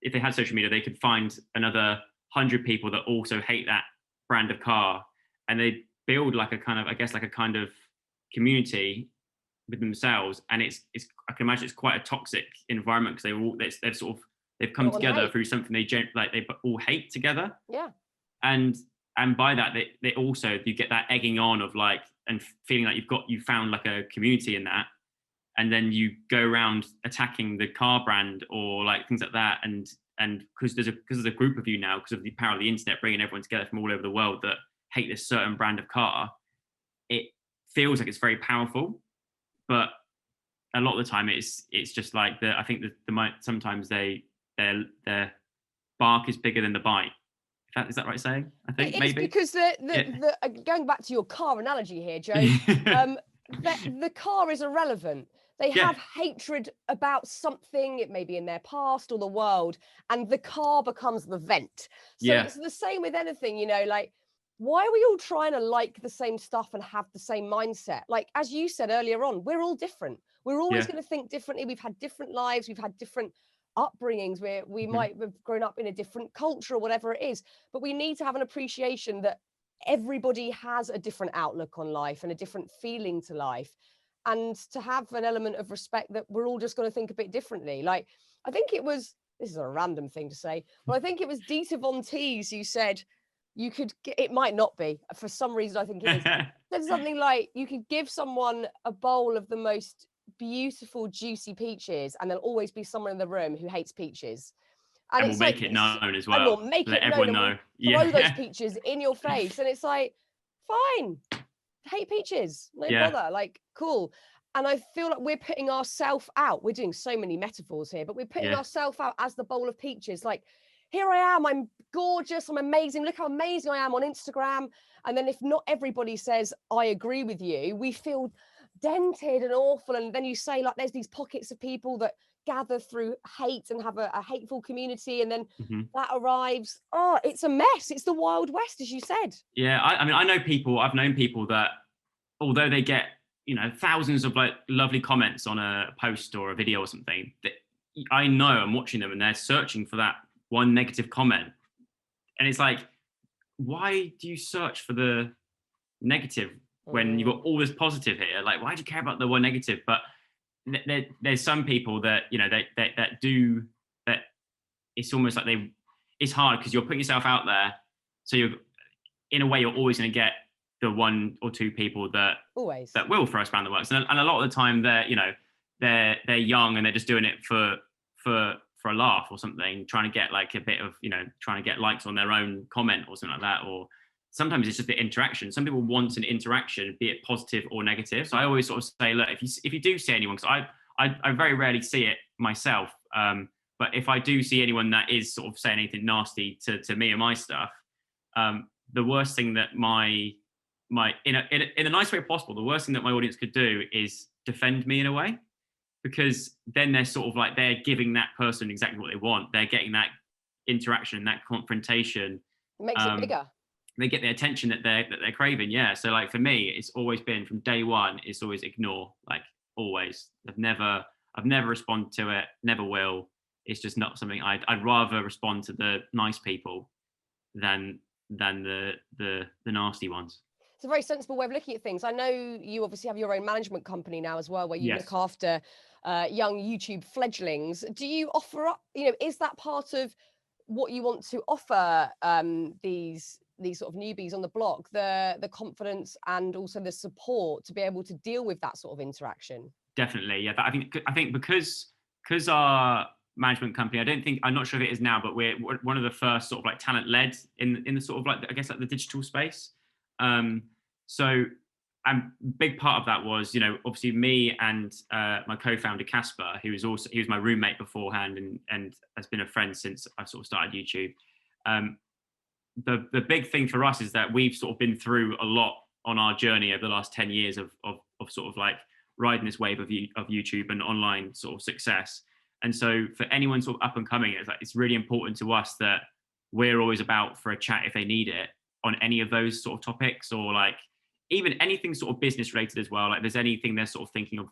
if they had social media, they could find another 100 people that also hate that brand of car, and they build like a kind of, I guess, like a kind of community with themselves. And it's I can imagine it's quite a toxic environment, because they've come together through something they all hate together. Yeah. And by that, they also, you get that egging on of, like, and feeling like you found like a community in that, and then you go around attacking the car brand or like things like that, and because there's a group of you now, because of the power of the internet bringing everyone together from all over the world that hate this certain brand of car, it feels like it's very powerful. But a lot of the time it's just like, I think that sometimes their bark is bigger than the bite. Is that right saying? I think it's maybe because going back to your car analogy here, Joe, the car is irrelevant. They have hatred about something, it may be in their past or the world, and the car becomes the vent. So it's the same with anything, you know, like, why are we all trying to like the same stuff and have the same mindset? Like, as you said earlier on, we're all different. We're always going to think differently. We've had different lives. We've had different upbringings where we might have grown up in a different culture or whatever it is. But we need to have an appreciation that everybody has a different outlook on life and a different feeling to life. And to have an element of respect that we're all just going to think a bit differently. Like, I think it was, this is a random thing to say, but I think it was Dita Von Teese who said, you could, it might not be, for some reason I think it is, said something like, you could give someone a bowl of the most beautiful, juicy peaches, and there'll always be someone in the room who hates peaches. And we'll make it known as well. And we'll make it known. Know. Throw those peaches in your face. And it's like, fine, hate peaches, no bother, like, cool. And I feel like we're putting ourselves out. We're doing so many metaphors here, but we're putting ourselves out as the bowl of peaches. Like, here I am, I'm gorgeous, I'm amazing, look how amazing I am on Instagram. And then if not everybody says, I agree with you, we feel dented and awful. And then you say, like, there's these pockets of people that gather through hate and have a hateful community, and then that arrives. Oh, it's a mess. It's the Wild West, as you said. Yeah, I mean, I've known people that, although they get, you know, thousands of like lovely comments on a post or a video or something, that I know I'm watching them and they're searching for that one negative comment. And it's like, why do you search for the negative when you've got all this positive here? Like, why do you care about the one negative? But there's some people that, you know, that do that. It's almost like it's hard because you're putting yourself out there. So you're, in a way, you're always going to get the one or two people that will throw a spanner in the works. And a lot of the time they're young and they're just doing it for a laugh or something, trying to get like a bit of, you know, trying to get likes on their own comment or something like that. Or sometimes it's just the interaction. Some people want an interaction, be it positive or negative. So I always sort of say, look, if you do see anyone, because I very rarely see it myself, but if I do see anyone that is sort of saying anything nasty to me and my stuff, the worst thing that in a nice way possible, the worst thing that my audience could do is defend me in a way, because then they're sort of like, they're giving that person exactly what they want. They're getting that interaction, that confrontation. It makes it bigger. They get the attention that they're craving. Yeah. So like for me, it's always been from day one, it's always ignore, like always. I've never responded to it, never will. It's just not something I'd rather respond to the nice people than the nasty ones. It's a very sensible way of looking at things. I know you obviously have your own management company now as well, where you look after young YouTube fledglings. Do you offer up, you know, is that part of what you want to offer these sort of newbies on the block, the confidence and also the support to be able to deal with that sort of interaction? Definitely, yeah. I think because our management company, I'm not sure if it is now, but we're one of the first sort of like talent led in the sort of like, I guess, like the digital space. So a big part of that was, you know, obviously me and my co-founder Casper, he was my roommate beforehand and has been a friend since I sort of started YouTube. The big thing for us is that we've sort of been through a lot on our journey over the last 10 years of sort of like riding this wave of YouTube and online sort of success. And so for anyone sort of up and coming, it's really important to us that we're always about for a chat if they need it on any of those sort of topics, or like even anything sort of business related as well. Like there's anything they're sort of thinking of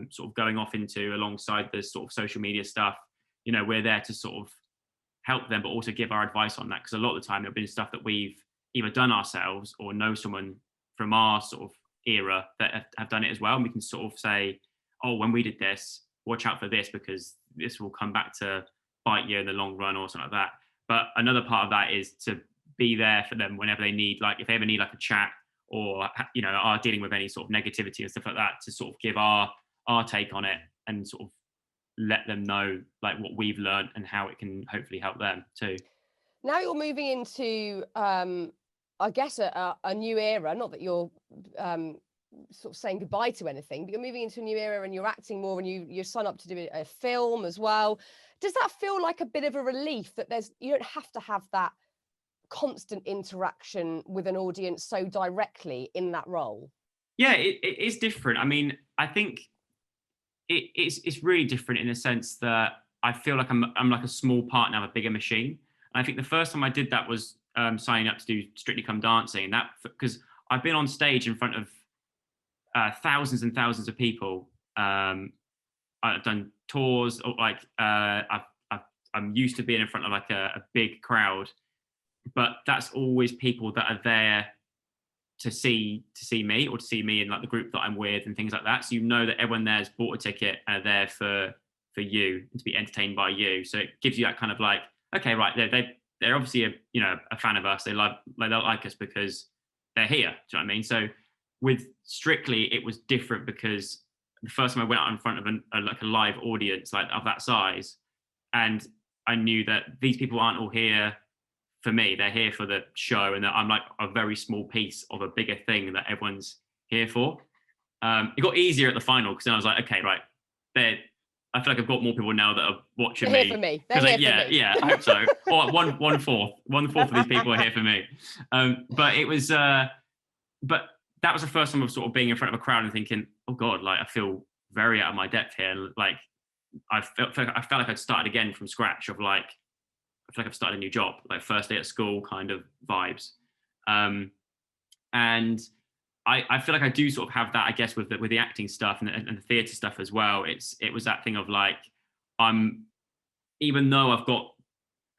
sort of going off into alongside the sort of social media stuff, you know, we're there to sort of help them, but also give our advice on that. Because a lot of the time there'll be stuff that we've either done ourselves or know someone from our sort of era that have done it as well. And we can sort of say, oh, when we did this, watch out for this, because this will come back to bite you in the long run or something like that. But another part of that is to be there for them whenever they need, like if they ever need like a chat or, you know, are dealing with any sort of negativity and stuff like that, to sort of give our take on it and sort of let them know like what we've learned and how it can hopefully help them too. Now you're moving into, I guess, a new era, not that you're sort of saying goodbye to anything, but you're moving into a new era and you're acting more, and you sign up to do a film as well. Does that feel like a bit of a relief that you don't have to have that constant interaction with an audience so directly in that role? Yeah, it is different. I mean, I think It's really different in the sense that I feel like I'm like a small part now of a bigger machine. And I think the first time I did that was signing up to do Strictly Come Dancing, and that because I've been on stage in front of thousands and thousands of people. I've done tours, or like I'm used to being in front of like a big crowd, but that's always people that are there to see me, or to see me in like the group that I'm with and things like that. So you know that everyone there's bought a ticket and are there for you and to be entertained by you. So it gives you that kind of like, okay, right, they're obviously a fan of us. They like us because they're here. Do you know what I mean? So with Strictly, it was different because the first time I went out in front of a live audience like of that size, and I knew that these people aren't all here for me. They're here for the show, and that I'm like a very small piece of a bigger thing that everyone's here for. It got easier at the final because then I was like, okay, right, I feel like I've got more people now that are watching They're me. here for me. They're here for me. Yeah, I hope so. Or one fourth of these people are here for me. But it was, but that was the first time of sort of being in front of a crowd and thinking, oh God, like I feel very out of my depth here. Like I felt like I'd started again from scratch. Of like, I feel like I've started a new job, like first day at school kind of vibes. And I feel like I do sort of have that, I guess, with the acting stuff and the theatre stuff as well. It was that thing of like, even though I've got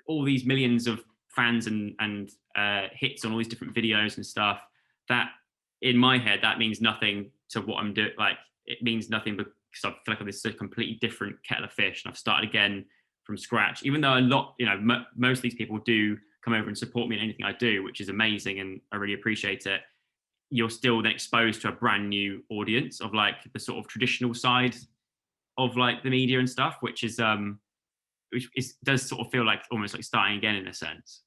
all these millions of fans and hits on all these different videos and stuff, that in my head, that means nothing to what I'm doing. Like, it means nothing because I feel like this is a completely different kettle of fish, and I've started again from scratch. Even though a lot, most of these people do come over and support me in anything I do, which is amazing, and I really appreciate it. You're still then exposed to a brand new audience of like the sort of traditional side of like the media and stuff, which does sort of feel like almost like starting again in a sense.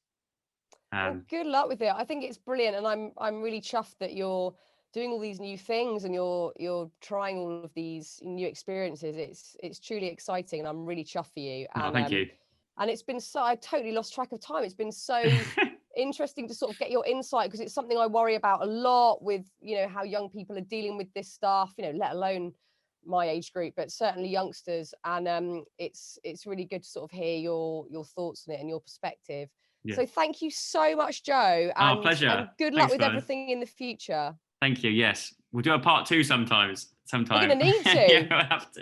Well, good luck with it. I think it's brilliant, and I'm really chuffed that you're doing all these new things and you're trying all of these new experiences. It's truly exciting, and I'm really chuffed for you. And thank you. And it's been I totally lost track of time. It's been so interesting to sort of get your insight, because it's something I worry about a lot with, how young people are dealing with this stuff, let alone my age group, but certainly youngsters. And it's really good to sort of hear your thoughts on it and your perspective. Yeah. So thank you so much, Joe. And, pleasure. And good luck with everything in the future. Thank you. Yes. We'll do a part 2 sometime. We're going to need to. Yeah, we'll have to.